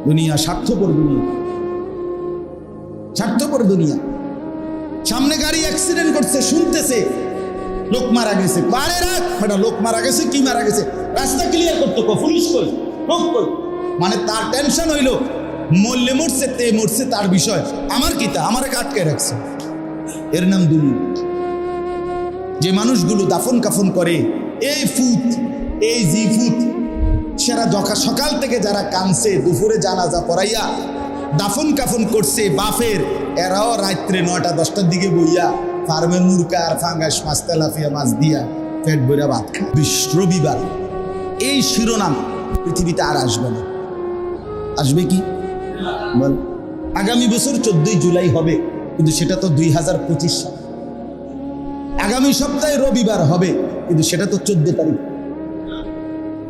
দুনিয়া স্বার্থপর, দুনিয়া স্বার্থপর দুনিয়া। সামনে গাড়ি অ্যাক্সিডেন্ট করছে, শুনতেছে লোক মারা গেছে, পারে রাখ বেটা, লোক মারা গেছে, কি মারা গেছে, রাস্তা ক্লিয়ার করতো, পুলিশ কই, লোক কই, মানে তার টেনশন হইল মরলে মরছে, তে মরছে তার বিষয়, আমার কি তা, আমারে আটকে রাখছে। এর নাম দুনিয়া। যে মানুষগুলো দাফন কাফন করে, এই ফুত এই জি ফুত, সেরা সকাল থেকে যারা কানছে, দুপুরে জানাজা পড়াইয়া দাফন কাফন করছে বাফের, এরাও রাত্রে 9টা-10টার দিকে বইয়া ফার্মের মুরকা আর ফাঙ্গাস মাছ, তেলাপিয়া মাছ দিয়া পেট ভরে ভাত খায়। রবিবার এই শিরোনাম পৃথিবীতে আর আসবে না। আসবে কি বল? আগামী বছর 14ই জুলাই হবে, কিন্তু সেটা তো 2025 সাল। আগামী সপ্তাহে রবিবার হবে, কিন্তু সেটা তো 14 তারিখ।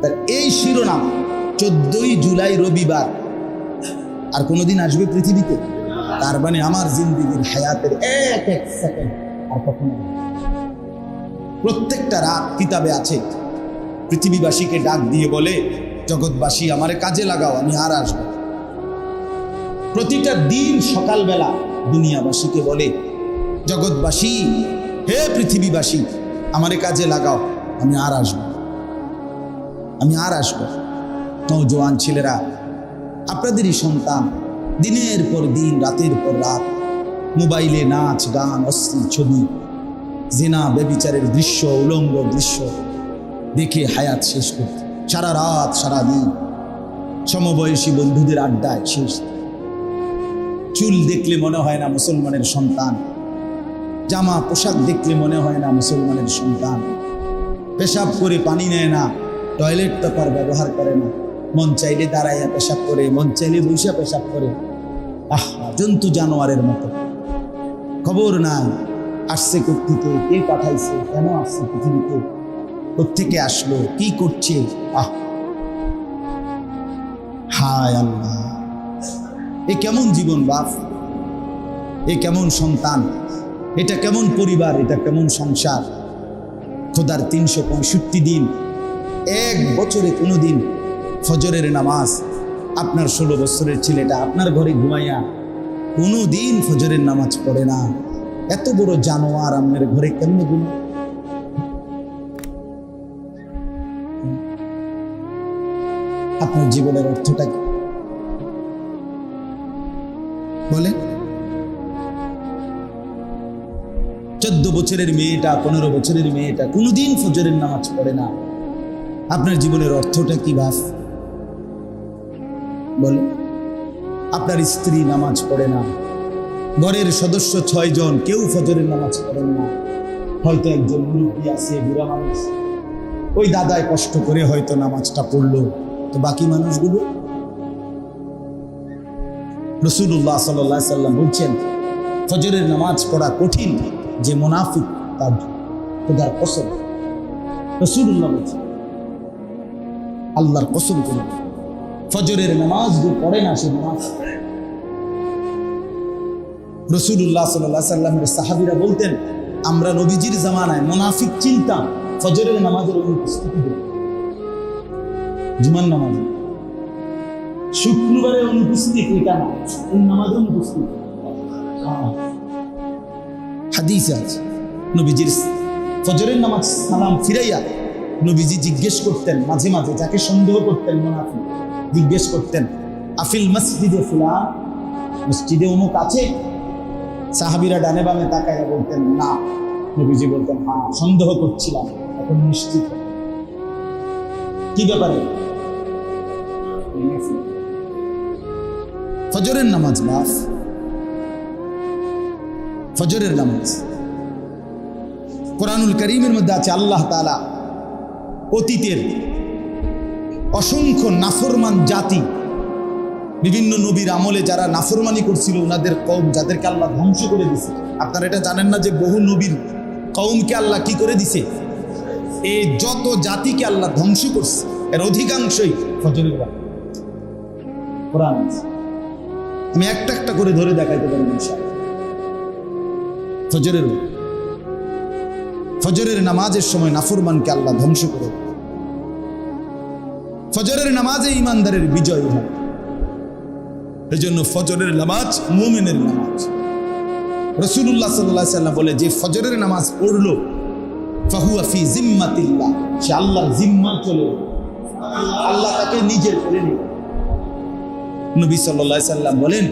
তার এই শিরোনাম 14ই জুলাই রবিবার আর কোনোদিন আসবে পৃথিবীতে? তার মানে আমার জিন্দিগির হায়াতের এক এক সেকেন্ড আর কখনো। প্রত্যেকটা রাত কিতাবে আছে, পৃথিবীবাসীকে ডাক দিয়ে বলে, জগৎবাসী আমারে কাজে লাগাও, আমি আর আসবো। প্রতিটা দিন সকালবেলা দুনিয়াবাসীকে বলে, জগৎবাসী, হে পৃথিবীবাসী, আমারে কাজে লাগাও, আমি আর আসবো, আমি আর আসবো। নওজোয়ান ছেলেরা, আপনাদেরই সন্তান, দিনের পর দিন, রাতের পর রাত মোবাইলে নাচ গান, অশ্লীল ছবি, জিনা ব্যভিচারের দৃশ্য, উলঙ্গ দৃশ্য দেখে হায়াত শেষ করতে, সারা রাত সারা দিন সমবয়সী বন্ধুদের আড্ডায় শেষ। চুল দেখলে মনে হয় না মুসলমানের সন্তান, জামা পোশাক দেখলে মনে হয় না মুসলমানের সন্তান, পেশাব করে পানি নেয় না, টয়লেট পেপার ব্যবহার করে না, মন চাইলে দাঁড়াইয়া পেশাব করে, মন চাইলে বৈশা পেশাব করে। জন্তু জানোয়ারের মতো, খবর নাই আসছে কোত্থেকে, কে পাঠাইছে, কেন আসছে পৃথিবীতে, কোত্থেকে আসলো, কি করছে? হায় আল্লাহ, এ কেমন জীবন বাপ, এ কেমন সন্তান, এটা কেমন পরিবার, এটা কেমন সংসার? খোদার 365 দিন, এক বছরে কোনো দিন ফজরের নামাজ আপনার 16 বছরের ছেলেটা আপনার ঘরে ঘুমাইয়া কোনো দিন ফজরের নামাজ পড়ে না। এত বড় জানোয়ার আপনার ঘরে কেমনে ঘুমায়? আপনার জীবনের অর্থটা কি বলেন? 14 বছরের মেয়েটা, 15 বছরের মেয়েটা কোনোদিন ফজরের নামাজ পড়ে না। আপনার জীবনের অর্থটা কি বাস? বলেন। আপনার স্ত্রী নামাজ পড়ে না, ঘরের সদস্য 6 জন, কেউ ফজরের নামাজ পড়েন না। হয়তো একজন মুরব্বী আছে, বুড়া মানুষ, ওই দাদায় কষ্ট করে হয়তো নামাজটা পড়লো, তো বাকি মানুষগুলো? রাসূলুল্লাহ সাল্লাল্লাহু আলাইহি সাল্লাম বলছেন ফজরের নামাজ পড়া কঠিন, যে মুনাফিক তার খোদার কসম। রাসূলুল্লাহ বলছেন, আল্লাহর কসম করে ফজরের নামাজ যে পড়ে না সে মুনাফিক। রাসূলুল্লাহ সাল্লাল্লাহু আলাইহি সাল্লামের সাহাবীরা বলতেন, আমরা নবীজির জামানায় মুনাফিক চিনতাম ফজরের নামাজের অনুপস্থিতি, জুমার নামাজ, শুক্রবারের অনুপস্থিতি, এটা না, নামাজের অনুপস্থিতি। হাদিস আছে, নবীজির ফজরের নামাজ সালাম ফিরাইয়া নবীজি জিজ্ঞেস করতেন, মাঝে মাঝে যাকে সন্দেহ করতেন মুনাফিক, জিজ্ঞেস করতেন, আফিল মসজিদে ফুলান, মসজিদে অমুক আছে? সাহাবীরা ডানে বামে তাকাইয়া বলতেন না। নবীজি বলতেন, হ্যাঁ সন্দেহ করছিলাম, এখন নিশ্চিত। কি ব্যাপারে? ফজরের নামাজ বাস, ফজরের নামাজ। কোরআনুল কারীমের মধ্যে আছে আল্লাহ তাআলা অতীতের অসংখ্য নাফরমান জাতি, বিভিন্ন নবীর আমলে যারা নাফরমানি করছিল, ওনাদের কওম যাদেরকে আল্লাহ ধ্বংস করে দিছে। আপনারা এটা জানেন না যে বহু নবীর কওমকে আল্লাহ কি করে দিছে? এই যত জাতিকে আল্লাহ ধ্বংস করছে এর অধিকাংশই ফজরের ওয়াক্ত। কোরআন আমি একটা একটা করে ধরে দেখাইতে পারি ইনশাআল্লাহ। ফজরের ওয়াক্ত, ফজরের নামাজের সময় নাফরমানকে আল্লাহ ধ্বংস করে। ফজরের নামাজে ইমানদারের বিজয় হয়। এজন্য ফজরের নামাজ মুমিনের নামাজ। রাসূলুল্লাহ সাল্লাল্লাহু আলাইহি সাল্লাম বলে, যে ফজরের নামাজ পড়লো ফাহুয়া ফি জিম্মাতিল্লাহ, সে আল্লাহর জিম্মা চলে, আল্লাহ তাকে নিজের করে নিবে। নবী সাল্লাল্লাহু আলাইহি সাল্লাম বলেন,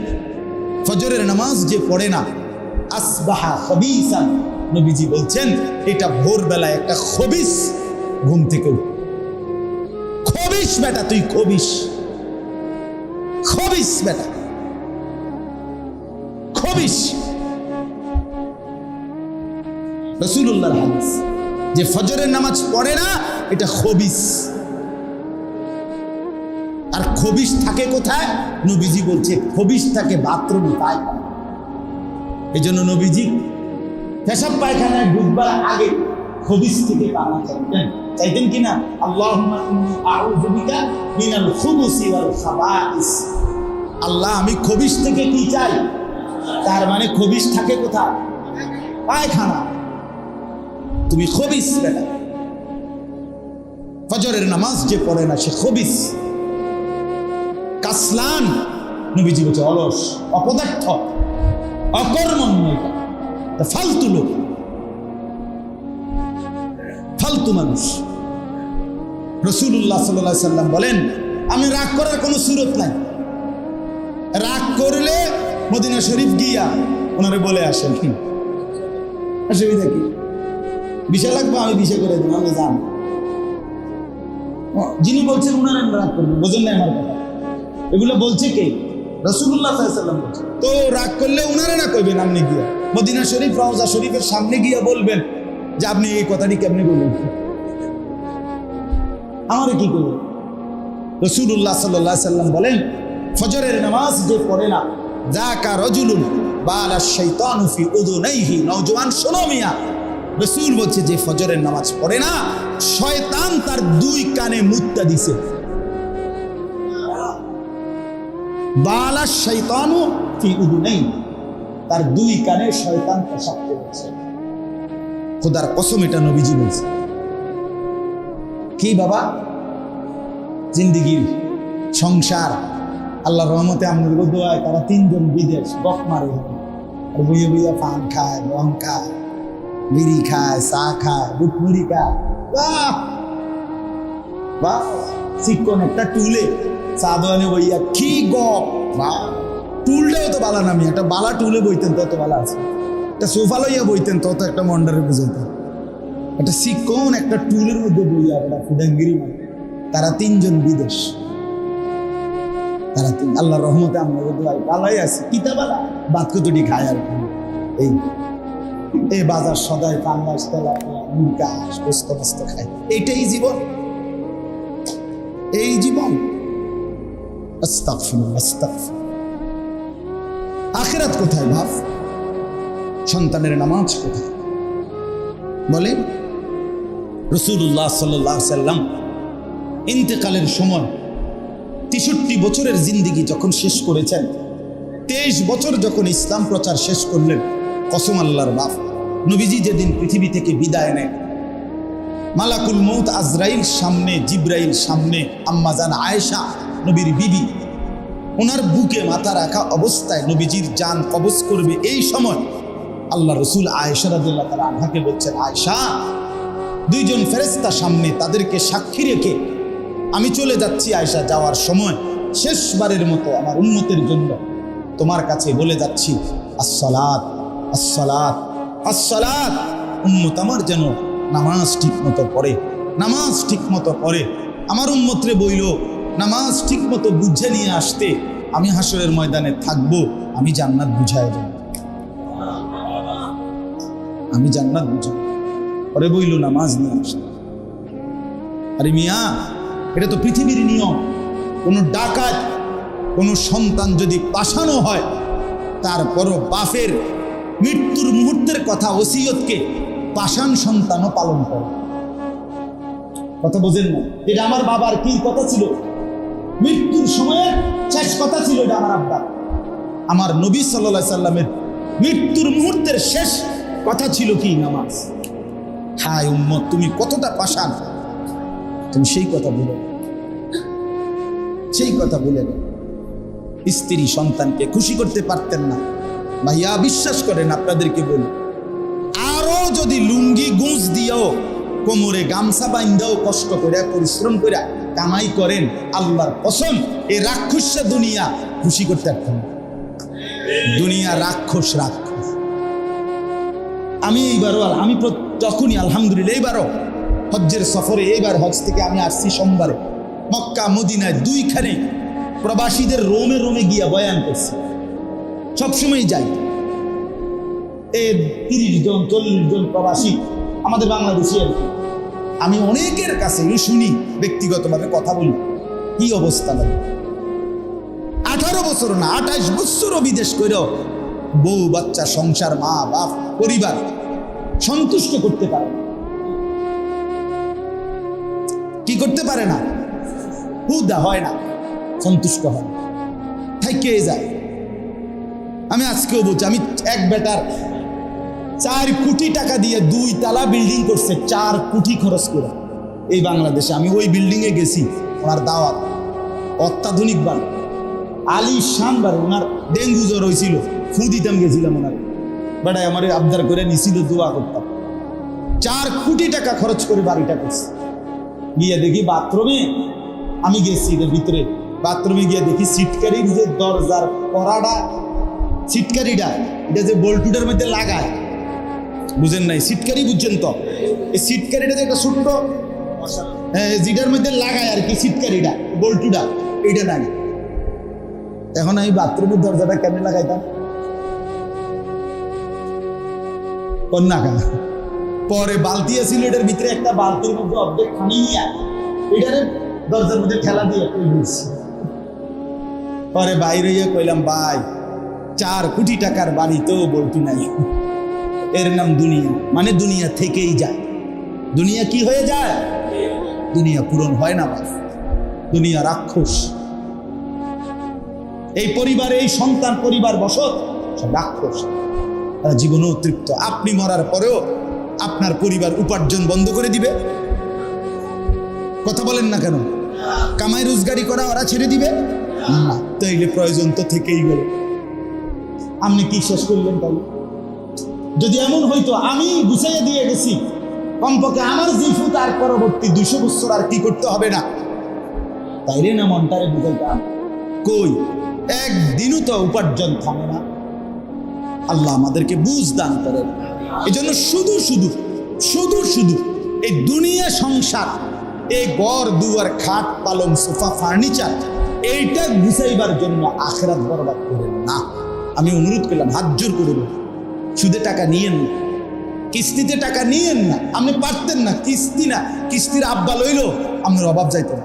ফজরের নামাজ যে পড়ে না আসবাহা খবিসান, নবীজি বলছেন এটা ভোরবেলায় একটা খবিস ঘুম থেকে উঠে। খবিস বেটা, তুই খবিস, খবিস বেটা, খবিস। রাসূলুল্লাহর হাদিস, যে ফজরের নামাজ পড়ে না এটা খবিস। আর খবিস থাকে কোথায়? নবীজি বলছে খবিস থাকে বাথরুমে, পায়খানা। এই জন্য নবীজি পেশাব পায়খানায় ঢুকবার আগে খবিস থেকে পানা চাইতেন কিনা? আল্লাহুম্মা ইন্নী আউযু বিকা মিনাল খুবুসি ওয়াল খাবাইস। আল্লাহ আমি খবিস থেকে কি চাই? তার মানে খবিস থাকে কোথায়? পায়খানা। তুমি খবিস বেটা। ফজরের নামাজ যে পড়ে না সে খবিস, কাসলান। নবীজি বলছে অলস, অপদার্থ, অকর্মণ্য, ফালতু লোক, ফালতু মানুষ। রাসূলুল্লাহ সাল্লাল্লাহু আলাইহি সাল্লাম বলেন, আমি রাগ করার কোনো সুরত নাই। রাগ করলে মদিনা শরীফ গিয়া ওনারে বলে আসেন, অসুবিধা কি? বিষয় লাগবে, আমি বিষয় করে দেবো, আমি জান। যিনি বলছেন উনার আমি রাগ করবেন, বোঝেন না আমার কথা? এগুলো বলছে কে? রাসূলুল্লাহ সাল্লাল্লাহু আলাইহি সাল্লাম বলছে। তো রাগ করলে উনারে না কইবেন, আপনি গিয়া মদিনা শরীফ রওজা শরীফের সামনে গিয়া বলবেন যে আপনি এই কথাটি কেমনি বললেন, আমারে কি করবেন? রাসূলুল্লাহ সাল্লাল্লাহু আলাইহি সাল্লাম বলেন, ফজরের নামাজ যে পড়ে না, যাকা রাজুলুন বালা শাইতানু ফি উযুনাইহি। নওজোয়ান শোনো মিয়া, রাসূল বলছে যে ফজরের নামাজ পড়ে না শয়তান তার দুই কানে মুত্তা দিছে। বালা শয়তানু ফি উযুনাইহি, তার দুই কানে শয়তান পেশাব করেছে। খোদার কসম এটা নবীজি বলছে। কি বাবা, জিন্দিগির সংসার আল্লাহর রহমতে আমাদের দোয়ায় তারা তিনজন বিদেশ গপ মারে, আর বইয়ে বইয়ে পান খায়, রং খায়, বিড়ি খায়, চা খায়, বুটমুড়ি খায়। বাহ বাহ, চিকন একটা টুলে চা দোয়ানে বইয়া কি গপ। বাহ, টুলটাও তো বালা নামি, একটা বালা টুলে বইতেন তত বালা আছে, একটা সোফা লইয়া বইতেন তত একটা মন্ডারে বুঝাইতেন, একটা চিকন একটা টুলের মধ্যে বইয়া একটা ফুডাঙ্গিরি মানে। তারা তিনজন বিদেশ, তারা তিন আল্লাহর রহমতে আমরা ভালোই আছি। কিতাবালা বাদ কতটি খায় আর এই এই বাজার সদাই পাঙ্গাস তেলা মুরগাস গোস্ত মস্ত খায়। এইটাই জীবন, এই জীবন। আস্তাগফিরুল্লাহ, আস্তাগফিরুল্লাহ। আখিরাত কোথায় ভাব? সন্তানের নামাজ কোথায় বলেন? রাসূলুল্লাহ সাল্লাল্লাহু আলাইহি ওয়াসাল্লাম ইন্তেকালের সময় ৬৩ বছরের জিন্দেগি যখন শেষ করেছেন, ২৩ বছর যখন ইসলাম প্রচার শেষ করলেন, কসম আল্লাহর বাপ, নবীজি যেদিন পৃথিবী থেকে বিদায় নেন, মালাকুল মউত আজরাইল সামনে, জিব্রাইল সামনে, আম্মাজান আয়েশা নবীর বিবি, ওনার বুকে মাথা রাখা অবস্থায় নবীজির জান কবজ করবে। এই সময় আল্লাহ রসুল আয়েশা রাদিয়াল্লাহু তাআলা আনহাকে বলছেন, আয়েশা, দুইজন ফেরেশতা সামনে, তাদেরকে সাক্ষী রেখে আমি চলে যাচ্ছি। আয়েশা, যাওয়ার সময় শেষবারের মতো আমার উম্মতের জন্য তোমার কাছে বলে যাচ্ছি, আসসালাত আসসালাত আসসালাত। উম্মত আমার যেন নামাজ ঠিক মতো পড়ে, নামাজ ঠিক মতো পড়ে। আমার উম্মতরে বইল নামাজ ঠিক মতো বুঝে নিয়ে আসতে, আমি হাসরের ময়দানে থাকবো, আমি জান্নাত বুঝায় দেব, আমি জান্নাত বুঝাই। পরে বইল নামাজ নিয়ে আসতে। আরে মিয়া, এটা তো পৃথিবীর নিয়ম। কোনো ডাকাত, কোনো সন্তান যদি পাশানো হয়, তারপরও বাপের মৃত্যুর মুহূর্তের কথা, ওসিয়তকে পাষাণ সন্তানও পালন করে। কথা বোঝেন না? এটা আমার বাবার কি কথা ছিল? মৃত্যুর সময়ের শেষ কথা ছিল এটা আমার আব্বার। আমার নবী সাল্লাল্লাহু আলাইহি সাল্লামের মৃত্যুর মুহূর্তের শেষ কথা ছিল কি? নামাজ। হায় উম্মত, তুমি কতটা পাষাণ, তুমি সেই কথা বলে, সেই কথা বলে স্ত্রী সন্তানকে খুশি করতে পারতেন না। ভাইয়া বিশ্বাস করেন, আপনাদেরকে বলি, আরো যদি লুঙ্গি গুঁজ দিয়েও, কোমরে গামছা বাইন্দাও কষ্ট করে পরিশ্রম করে কামাই করেন, আল্লাহর কসম এই রাক্ষসা দুনিয়া খুশি করতে পারতেন না। দুনিয়া রাক্ষস, রাক্ষস। আমি এইবারও, আমি তখনই আলহামদুলিল্লাহ, এইবারও হজ্জের সফরে, এইবার হজ থেকে আমি আসছি সোমবারে, মক্কা মদিনায় দুইখানে প্রবাসীদের রোমে রোমে গিয়া বয়ান করছি। সবসময় যাই, 30 জন 40 জন প্রবাসী আমাদের বাংলাদেশি আর কি। আমি অনেকের কাছে শুনি, ব্যক্তিগতভাবে কথা বলি, কি অবস্থা লাগে। 18 বছর না 28 বছরও বিদেশ করেও বউ বাচ্চা সংসার, মা বাপ পরিবার সন্তুষ্ট করতে পারে, কি করতে পারে না? হুদা হয় না, সন্তুষ্ট হয়, থাইকে যায়। আমি আজকেও বলছি, আমি এক বেটার 4 কোটি টাকা দিয়ে 2 তলা বিল্ডিং করছে, 4 কোটি খরচ করে এই বাংলাদেশে। আমি ওই বিল্ডিংয়ে গেছি, ওনার দাওয়াত অত্যাধুনিক বাড়ি, আলিশান বাড়ি। ওনার ডেঙ্গু জ্বর হয়েছিল, ফু দিতাম, গেছিলাম ওনার বেটায় আমার আবদার করে নিছিল, দোয়া করতাম। 4 কোটি টাকা খরচ করে বাড়িটা করছে। গিয়ে দেখি বাথরুমে, আমি গেছি এর ভিতরে, বাথরুমে গিয়ে দেখি সিটকারির যে দরজার কড়াটা, সিটকারিটা এটা যে বল্টুটার মধ্যে লাগায়, বুঝেন নাই? সিটকারি বুঝছেন তো? এই সিটকারিটা যে একটা ছোট্ট যেটার মধ্যে লাগায় আর কি, সিটকারিটা বল্টুটা, এইটা নাই। এখন আমি বাথরুমের দরজাটা কেমনে লাগাইতাম? কন্যা খানা। পরে বালতি আছিল, এটার ভিতরে একটা বালতির মধ্যে অর্ধেক পানি নিয়ে এটারে দরজার মধ্যে ঠেলা দিয়ে বুঝছি। পরে বাইরে গিয়ে কইলাম, ভাই 4 কোটি টাকার বাড়িতেও বলতি নাই, এর নাম দুনিয়া, মানে দুনিয়া থেকেই যায়। দুনিয়া কি হয়ে যায়? দুনিয়া পূরণ হয় না বাস। দুনিয়া রাক্ষস। এই পরিবার, এই সন্তান, পরিবার বসত সব রাক্ষস। তারা জীবনেও তৃপ্ত। আপনি মরার পরেও আপনার পরিবার উপার্জন বন্ধ করে দিবে? কথা বলেন না কেন? কামাই রোজগারি করা ওরা ছেড়ে দিবে না। তাইলে প্রয়োজন তো থেকেই গেল। আপনি কি শেষ করলেন? তাহলে যদি এমন হইতো আমি গুছাইয়া দিয়ে গেছি, কমপক্ষে আমার জিফু তার পরবর্তী 200 বছর আর কি করতে হবে না, তাইলে না মনটারে বুঝাইতাম। কই, একদিনও তো উপার্জন থামে না। আল্লাহ আমাদেরকে বুঝ দান করেন। এই জন্য শুধু শুধু শুধু শুধু এই দুনিয়া সংসার, এই ঘর দুয়ার, খাট পালং, সোফা, ফার্নিচার, এইটা গুছাইবার জন্য আখিরাত বরবাদ করেন না। আমি অনুরোধ করলাম, হাত জোর করে বলি, সুদে টাকা নিয়েন না, কিস্তিতে টাকা নিয়েন না। আপনি পারতেন না, কিস্তি না, কিস্তির আব্বা লইল, আপনার অভাব যাইত না।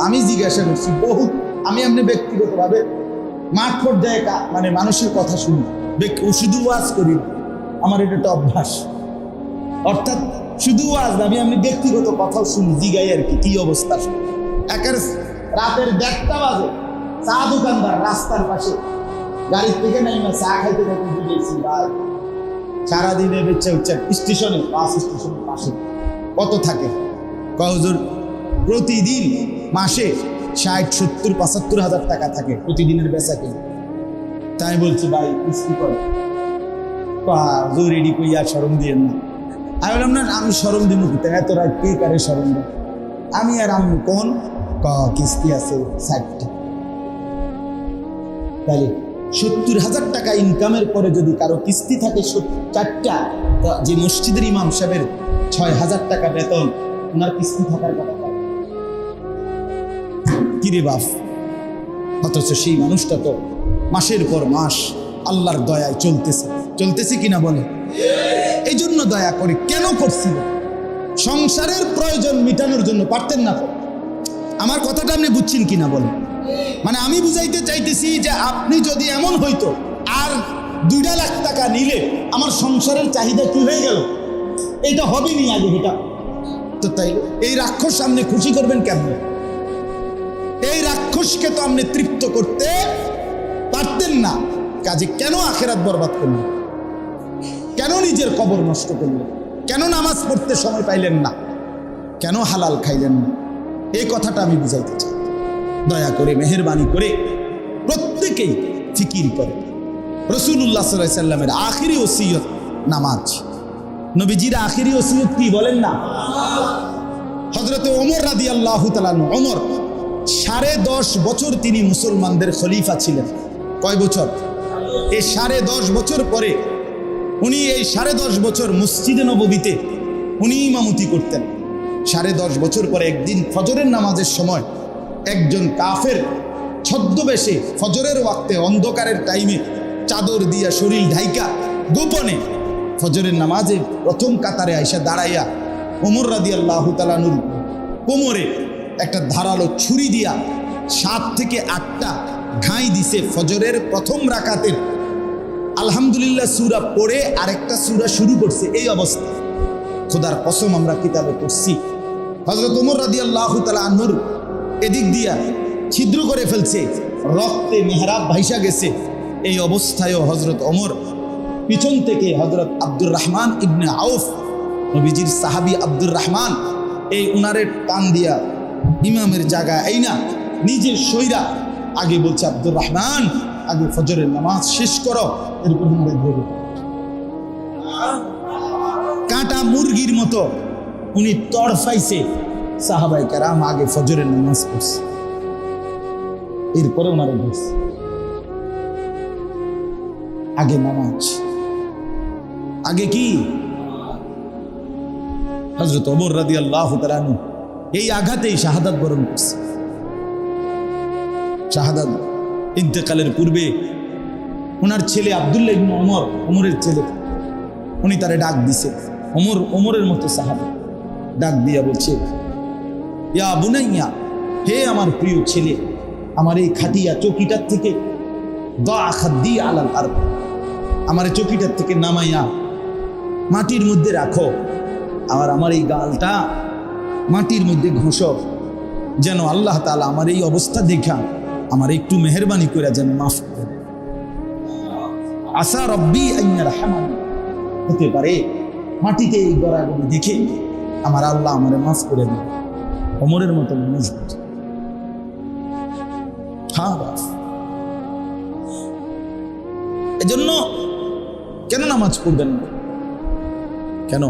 আমি জিজ্ঞাসা করছি বহুত, আমি আপনি ব্যক্তিগতভাবে মাঠ পর্যায়ে মানে মানুষের কথা শুনি, শুধু ওয়াজ করি, আমার এটা একটা অভ্যাস। অর্থাৎ শুধু ওয়াজ, আমি ব্যক্তিগত কথাও শুনি, জিগাই আর কি, কি অবস্থা। একের রাতের 1টা বাজে চা দোকানদার রাস্তার পাশে গাড়ির থেকে নাইমা চা খাইতে থাকি, বুঝেছি ভাই সারাদিনে বেচা উচ্চা স্টেশনে, বাস স্টেশনের পাশে কত থাকে? হুজুর প্রতিদিন মাসে 60-70-75 হাজার টাকা থাকে প্রতিদিনের বেচা কিনে। তাই বলছি ভাই কিস্তি করে রেডি কইয়া শরম দিয়েন না। আমি বললাম না, আমি শরম দিব কি? এত রাত কে কারে শরম দেয়? আমি আর আমি কোন কিস্তি আছে 60টা। তাহলে 70,000 টাকা ইনকামের পরে যদি কারো কিস্তি থাকে 4টা, যে মসজিদের ইমাম সাহেবের 6,000 টাকা বেতন, ওনার কিস্তি থাকার কথা কিরে বাপ? অথচ সেই মানুষটা তো মাসের পর মাস আল্লাহর দয়ায় চলতেছে কিনা বলে? এই জন্য দয়া করে কেন করছিল? সংসারের প্রয়োজন মিটানোর জন্য। পারতেন না? আমার কথাটা আপনি বুঝছেন কিনা বলেন? মানে আমি বুঝাইতে চাইতেছি যে আপনি যদি এমন হইতো আর 2 লাখ টাকা নিলে আমার সংসারের চাহিদা কি হয়ে গেল, এটা হবে নি আগে এটা তো। তাই এই রাক্ষস আপনি খুশি করবেন কেমন? এই রাক্ষসকে তো আপনি তৃপ্ত করতে পারতেন না। কাজে কেন আখিরাত বরবাদ করলেন? কেন নিজের কবর নষ্ট করলেন? কেন নামাজ পড়তে সময় পাইলেন না? কেন হালাল খাইলেন না? এই কথাটা আমি বুঝাইতে চাই। দয়া করে মেহেরবানি করে প্রত্যেকেই ফিকির করে। রাসূলুল্লাহ সাল্লাল্লাহু আলাইহি সাল্লামের আখিরি ওসিয়ত নামাজ। নবীজির আখিরি ওসিয়ত কি বলেন না? হযরত ওমর রাদিয়াল্লাহু তাআলা, ওমর 10.5 বছর তিনি মুসলমানদের খলিফা ছিলেন। কয় বছর? এই 10.5 বছর পরে উনি এই 10.5 বছর মসজিদে নববীতে উনি ইমামতি করতেন। 10.5 বছর পরে একদিন ফজরের নামাজের সময় একজন কাফের ছদ্মবেশে ফজরের ওয়াক্তে অন্ধকারের টাইমে চাদর দিয়া শরীর ঢাইকা গোপনে ফজরের নামাজে প্রথম কাতারে আইসা দাঁড়াইয়া ওমর রাদিয়াল্লাহু তাআলা আনহুর কোমরে একটা ধারালো ছুরি দিয়া 7 থেকে 8টা ঘাই দিছে। ফজরের প্রথম রাকাতের আলহামদুলিল্লাহ সূরা পড়ে আরেকটা সূরা শুরু করছে। এই অবস্থা খোদার কসম আমরা কিতাবে পড়ছি, হযরত ওমর রাদিয়াল্লাহু তাআলা আনহুর এদিক দিয়া ছিদ্র করে ফেলছে, রক্তে মেহরাব ভাইসা গেছে। এই অবস্থায়ও হযরত ওমর পিছন থেকে হযরত আব্দুর রহমান ইবনে আউফ, নবীজির সাহাবী আব্দুর রহমান, এই উনারে টান দিয়া ইমামের জায়গা এই না নিজে সইরা আগে বলছে, আব্দুর রহমান আগে ফজরের নামাজ শেষ করো, এরপর উনারে ধরে। কাঁটা মুরগির মতো উনি তড়ফাইছে। সাহাবায়ে কেরাম আগে ফজরের নামাজ পড়ছে, এরপরে ওনারে ধরছে। আগে নামাজ, আগে কি? হযরত ওমর রাদিয়াল্লাহু তাআলা আনহু এই আঘাতেই শাহাদাত বরণ করছে। শাহাদাত ইন্তেকালের পূর্বে ওনার ছেলে আব্দুল্লাহ ইবনে ওমর, ওমরের ছেলে, উনি তারে ডাক দিছে। ওমরের মতো সাহাবী ডাক দিয়া বলছে, ইয়া বুনাইয়া, হে আমার প্রিয় ছেলে, আমার এই খাটিয়া চৌকিটার থেকে দা খাদ্দি আলাল আরদ, আমার এই চৌকিটার থেকে নামাইয়া মাটির মধ্যে রাখো, আর আমার এই গালটা মাটির মধ্যে ঘষো, যেন আল্লাহ তাআলা আমার এই অবস্থা দেখা আমার একটু মেহেরবানি করে যেন মাফ করে। আসা রব্বি আইয়া রাহমানি, হতে পারে মাটিতে এই গড়াগড়ি দেখে আমার আল্লাহ আমারে মাফ করে দেবে। ওমরের মতো মজবুত। হ্যাঁ, এজন্য কেন নামাজ পড়বেন না? কেন?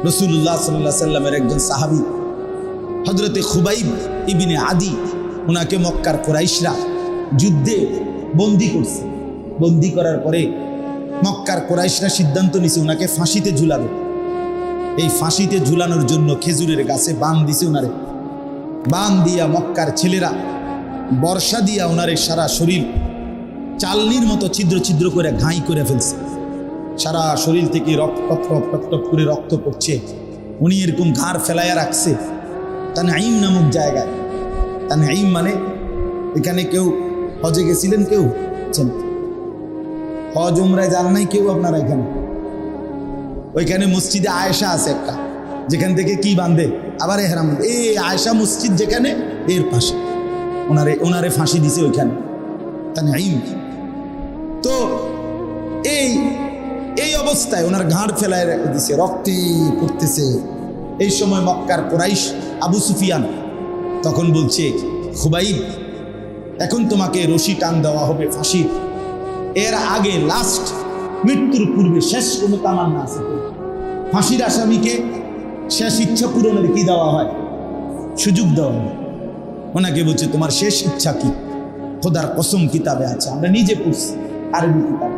রাসূলুল্লাহ সাল্লাল্লাহু আলাইহি সাল্লামের একজন সাহাবী হযরতে খুবাইব ইবনে আদি, ওনাকে মক্কার কুরাইশরা যুদ্ধে বন্দী করছে। বন্দী করার পরে মক্কার কুরাইশরা সিদ্ধান্ত নিছে ওনাকে ফাঁসিতে ঝুলাবে। এই ফাঁসিতে ঝুলানোর জন্য খেজুরের গাছে বান দিছে ওনারে। বান দিয়া মক্কার ছেলেরা বর্ষা দিয়া ওনারে সারা শরীর চালনির মতো ছিদ্র ছিদ্র করে ঘাই করে ফেলছে। সারা শরীর থেকে রক্ত টপ করে রক্ত পড়ছে। উনি এরকম ঘাড় ফেলাইয়া রাখছে তানঈম নামক জায়গায়। তানঈম মানে এখানে কেউ হজে গেছিলেন? কেউ হজ উমরায় যান নাই কেউ আপনারা? এখানে ওইখানে মসজিদে আয়েশা আছে একটা, যেখান থেকে কি বাঁধে আবার এহরাম। এই আয়েশা মসজিদ যেখানে, এর পাশে ওনারে ফাঁসি দিছে ওইখানে তানঈম। তো এই অবস্থায় ওনার ঘাড় ফেলায় রেখে দিছে, রক্তে পড়তেছে। এই সময় মক্কার কুরাইশ আবু সুফিয়ান তখন বলছে, খুবাইব, এখন তোমাকে রশি টান দেওয়া হবে ফাঁসির। এর আগে লাস্ট মৃত্যুর পূর্বে শেষ কোনো তামান্না আছে? ফাঁসির আসামিকে শেষ ইচ্ছা পূরণের কি দেওয়া হয়? সুযোগ দেওয়া হয়। ওনাকে বলছে, তোমার শেষ ইচ্ছা কি? খোদার কসম কিতাবে আছে, আমরা নিজে পড়ছি আরবি কিতাব।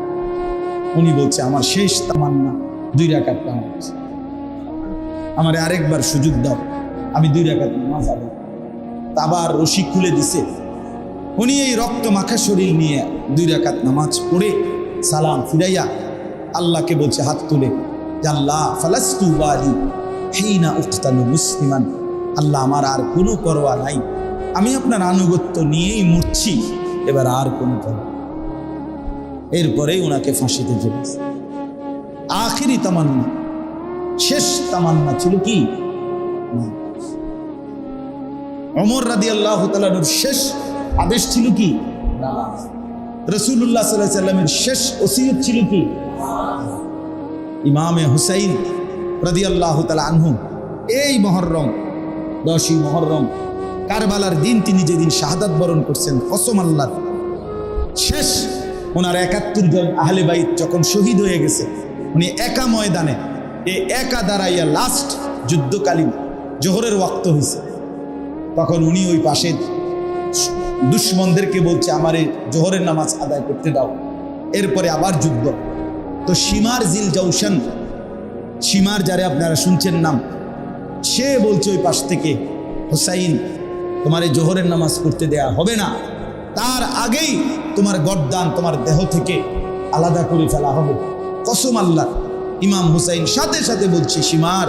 উনি বলছে, আমার শেষ তামান্না 2 রাকাত নামাজ। আমারে আরেকবার সুযোগ দাও, আমি 2 রাকাত নামাজ আদায়। আবার রশি খুলে দিছে। উনি এই রক্ত মাখা শরীর নিয়ে 2 রাকাত নামাজ পড়ে সালাম ফিরাইয়া আল্লাহকে বলছে হাত তুলে, আল্লাহ ফালাস্তু বালি হিনা উক্তানু মুসলিমান, আল্লাহ আমার আর কোনো পরোয়া নাই, আমি আপনার আনুগত্য নিয়েই মরছি, এবার আর কোনো পরোয়া। এরপরে ওনাকে ফাঁসিতে ঝুলেছে। আখিরি তামান্না, শেষ তামান্না ছিল কি? ওমর রাদিয়াল্লাহু তাআলার শেষ আদেশ ছিল কি? রাসূলুল্লাহ সাল্লাল্লাহু আলাইহি সাল্লামের শেষ ওসিয়ত ছিল কি? ইমামে হুসাইন রাদিয়াল্লাহু তাআলা আনহু এই মুহররম 10ই মুহররম কারবালার দিন তিনি যেদিন শাহাদাত বরণ করছেন, কসম আল্লাহর, শেষ ওনার 71 জন আহলে বাইত যখন শহীদ হয়ে গেছে, উনি একা ময়দানে একা দাঁড়াইয়া লাস্ট যুদ্ধকালীন জোহরের ওয়াক্ত হয়েছে, তখন উনি ওই পাশে দুশ্মনদেরকে বলছে, আমারে জোহরের নামাজ আদায় করতে দাও। এরপরে আবার যুদ্ধ। তো শিমার জিল জৌশন, শিমার যারে আপনারা শুনছেন নাম, সে বলছে ওই পাশ থেকে, হুসাইন, তোমার এই জোহরের নামাজ পড়তে দেয়া হবে না, তার আগেই তোমার গর্দান তোমার দেহ থেকে আলাদা করে ফেলা হবে। কসম আল্লাহ। ইমাম হুসাইন সাথে সাথে বলছে, শিমার,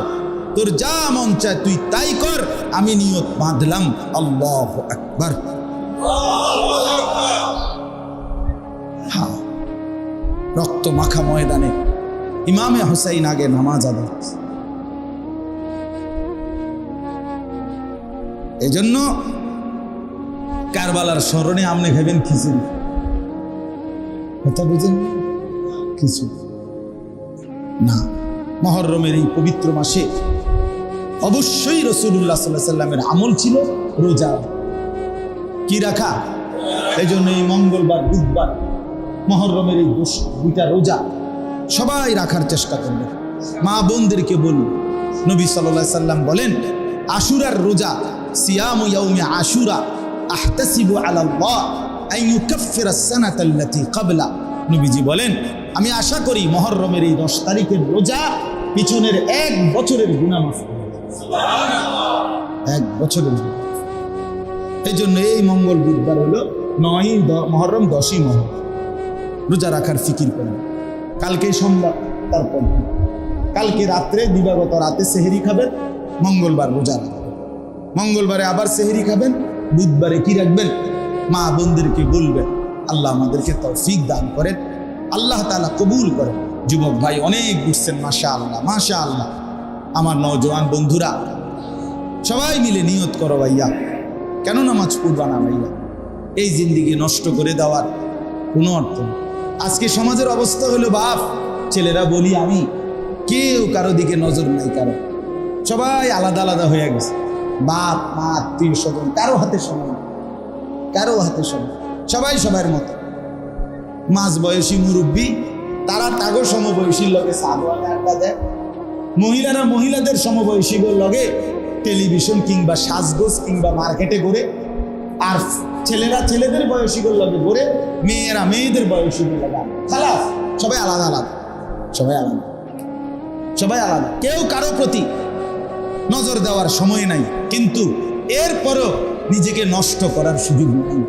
তোর যা মন চায় তুই তাই কর, আমি নিয়ত বাঁধলাম। আল্লাহু আকবার। হ্যাঁ, রক্ত মাখা ময়দানে ইমামে হুসাইন আগে নামাজ আদায়। এজন্য কারবালার স্মরণে আপনি খাবেন খিচুড়ি, কথা বুঝেন? খিচুড়ি না, মুহররমের এই পবিত্র মাসে অবশ্যই রাসূলুল্লাহ সাল্লাল্লাহু আলাইহি সাল্লামের আমল ছিল রোজা। কি রাখা? এই জন্য এই মঙ্গলবার, বুধবার, মুহররমের এই 2টা রোজা সবাই রাখার চেষ্টা করবে। মা বোনদেরকে বলুন, নবী সাল্লাল্লাহু আলাইহি সাল্লাম বলেন, আশুরার রোজা, সিয়ামু ইয়াউমি আশুরা আহতাসিবু আলাল্লাহ আন ইউকাফিরা আস-সানাতা আল্লাতী ক্বাবলা। নবীজি বলেন, আমি আশা করি মুহররমের এই 10 তারিখের রোজা পিছনের 1 বছরের গুনাহ মাফ করবে। সুবহানাল্লাহ, 1 বছরের। এই জন্য এই মঙ্গল বুধবার হলো 9ই মুহররম, 10ই মুহররম। রোজা রাখার ফিকির করেন। কালকে সোমবার, তারপর কালকে রাত্রে, দিবাগত রাতে সেহরি খাবেন, মঙ্গলবার রোজা রাখবেন, মঙ্গলবারে আবার সেহরি খাবেন, বুধবারে কি রাখবেন? মা বোনদেরকে বলবেন। আল্লাহ আমাদেরকে তৌফিক দান করেন, আল্লাহ তাআলা কবুল করেন। যুবক ভাই অনেক ঘুরছেন, মাশাআল্লাহ মাশাআল্লাহ। আমার নওজোয়ান বন্ধুরা সবাই মিলে নিয়ত করো ভাইয়া, কেন নামাজ পড়বা না ভাইয়া? এই জিন্দিগি নষ্ট করে দেওয়ার কোনো অর্থ নেই। আজকে সমাজের অবস্থা হলো বাপ ছেলেরা বলি আমি, কেউ কারো দিকে নজর নাই, কারো সবাই আলাদা আলাদা হয়ে গেছে। বাপ মা আত্মীয় স্বজন কারো হাতে সময় নেই, কারো হাতে সময়, সবাই সবার মতো। মাঝ বয়সী মুরব্বী তারা তাগো সমবয়সীর লগে সাদওয়ালে আড্ডা দেয়, মহিলারা মহিলাদের সমবয়সীগুলোর লগে টেলিভিশন কিংবা সাজগোজ কিংবা মার্কেটে ঘুরে, আর ছেলেরা ছেলেদের বয়সীগুলোর লগে ঘুরে, মেয়েরা মেয়েদের বয়সীগুলোর লগে। খালাস, সবাই আলাদা আলাদা, সবাই আলাদা, সবাই আলাদা, কেউ কারো প্রতি নজর দেওয়ার সময় নাই। কিন্তু এরপরও নিজেকে নষ্ট করার সুযোগ নাই।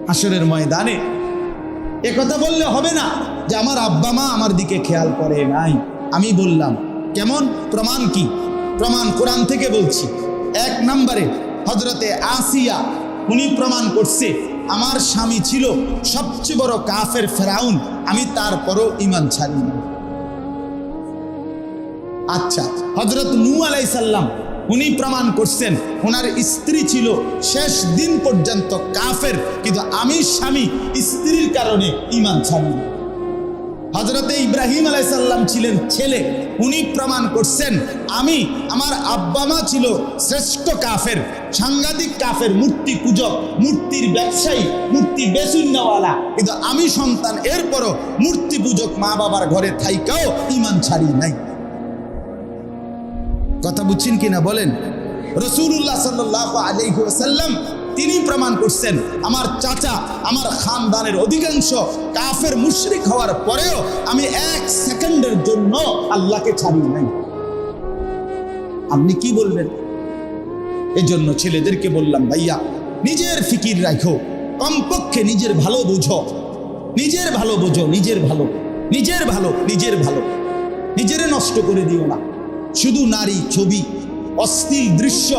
হাসরের ময়দানে একথা বললে হবে না যে আমার আব্বা মা আমার দিকে খেয়াল করে নাই। আমি বললাম কেমন, প্রমাণ কি? প্রমাণ কোরআন থেকে বলছি। 1 নম্বরে হযরতে আসিয়া, উনি প্রমাণ করছে আমার স্বামী ছিল সবচেয়ে বড় কাফের ফেরাউন, আমি তারপরও ঈমান ছাড়িনি। আচ্ছা, হযরত নূহ আলাইহিস সালাম উনি প্রমাণ করছেন ওনার স্ত্রী ছিল শেষ দিন পর্যন্ত কাফের, কিন্তু আমি স্বামী স্ত্রীর কারণে ঈমান ছাড়িনি। হযরতে ইব্রাহিম আলাইহিস সালাম ছিলেন ছেলে, উনি প্রমাণ করছেন আমি, আমার আব্বা মা ছিল শ্রেষ্ঠ কাফের, সাংঘাতিক কাফের, মূর্তি পূজক, মূর্তির ব্যবসায়ী, মূর্তি বেচুন্নাওয়ালা, কিন্তু আমি সন্তান, এরপরও মূর্তি পূজক মা বাবার ঘরে থাইকাও ঈমান ছাড়ি নাই। কথা বুঝছেন কিনা বলেন? রাসূলুল্লাহ সাল্লাল্লাহু আলাইহি ওয়াসাল্লাম তিনি প্রমাণ করছেন আমার চাচা, আমার খানদানের অধিকাংশ কাফের মুশরিক হওয়ার পরেও আমি 1 সেকেন্ডের জন্য আল্লাহকে ছাড়ি নাই। আপনি কি বলবেন? এই জন্য ছেলেদেরকে বললাম ভাইয়া নিজের ফিকির রাখো, কমপক্ষে নিজের ভালো বুঝো, নিজের ভালো বুঝো, নিজের ভালো, নিজের ভালো, নিজের ভালো, নিজেরে নষ্ট করে দিও না। শুধু নারী, ছবি, অশ্লীল দৃশ্য।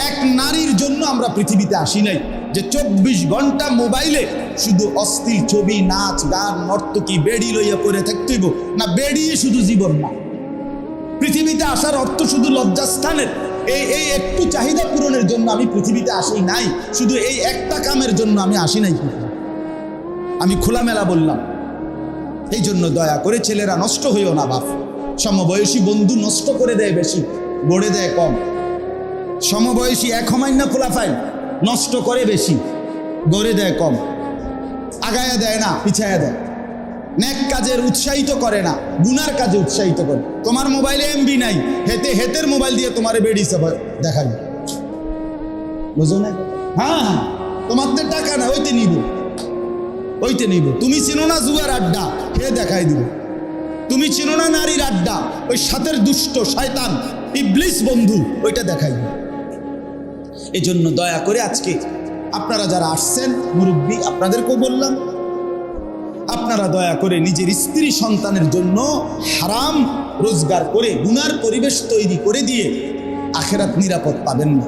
এক নারীর জন্য আমরা পৃথিবীতে আসি নাই যে 24 ঘন্টা মোবাইলে শুধু অশ্লীল ছবি, নাচ গান, নর্তকী, বেড়ি লইয়া পড়ে থাকতে হইব না। বেড়ি শুধু জীবন না। পৃথিবীতে আসার অর্থ শুধু লজ্জাস্থানের এই একটু চাহিদা পূরণের জন্য আমি পৃথিবীতে আসি নাই, শুধু এই একটা কামের জন্য আমি আসি নাই। আমি খোলামেলা বললাম। এই জন্য দয়া করে ছেলেরা নষ্ট হইও না বাপ। সমবয়সী বন্ধু নষ্ট করে দেয় বেশি, গড়ে দেয় কম। সমবয়সী এক হমাইন্না খোলাফাই নষ্ট করে বেশি, গড়ে দেয় কম। আগায়া দেয় না, পিছায়া দেয়। নেক কাজের উৎসাহিত করে না, গুনার কাজে উৎসাহিত করে। তোমার মোবাইলে এমবি নাই, হেতের মোবাইল দিয়ে তোমার বেড়ি দেখাই, বুঝো না? হ্যাঁ, তোমার তো টাকা না, ওইতে নিব। তুমি চিনো না জুয়ার আড্ডা, হে দেখাই দিব। তুমি চিনো না নারীর আড্ডা, ওই সাথের দুষ্ট শয়তান ইবলিস বন্ধু, ওইটা দেখাই দিব। এই জন্য দয়া করে আজকে আপনারা যারা আসছেন মুরব্বী, আপনাদেরকেও বললাম, আপনারা দয়া করে নিজের স্ত্রী সন্তানের জন্য হারাম রোজগার করে গুনার পরিবেশ তৈরি করে দিয়ে আখেরাত নিরাপদ পাবেন না।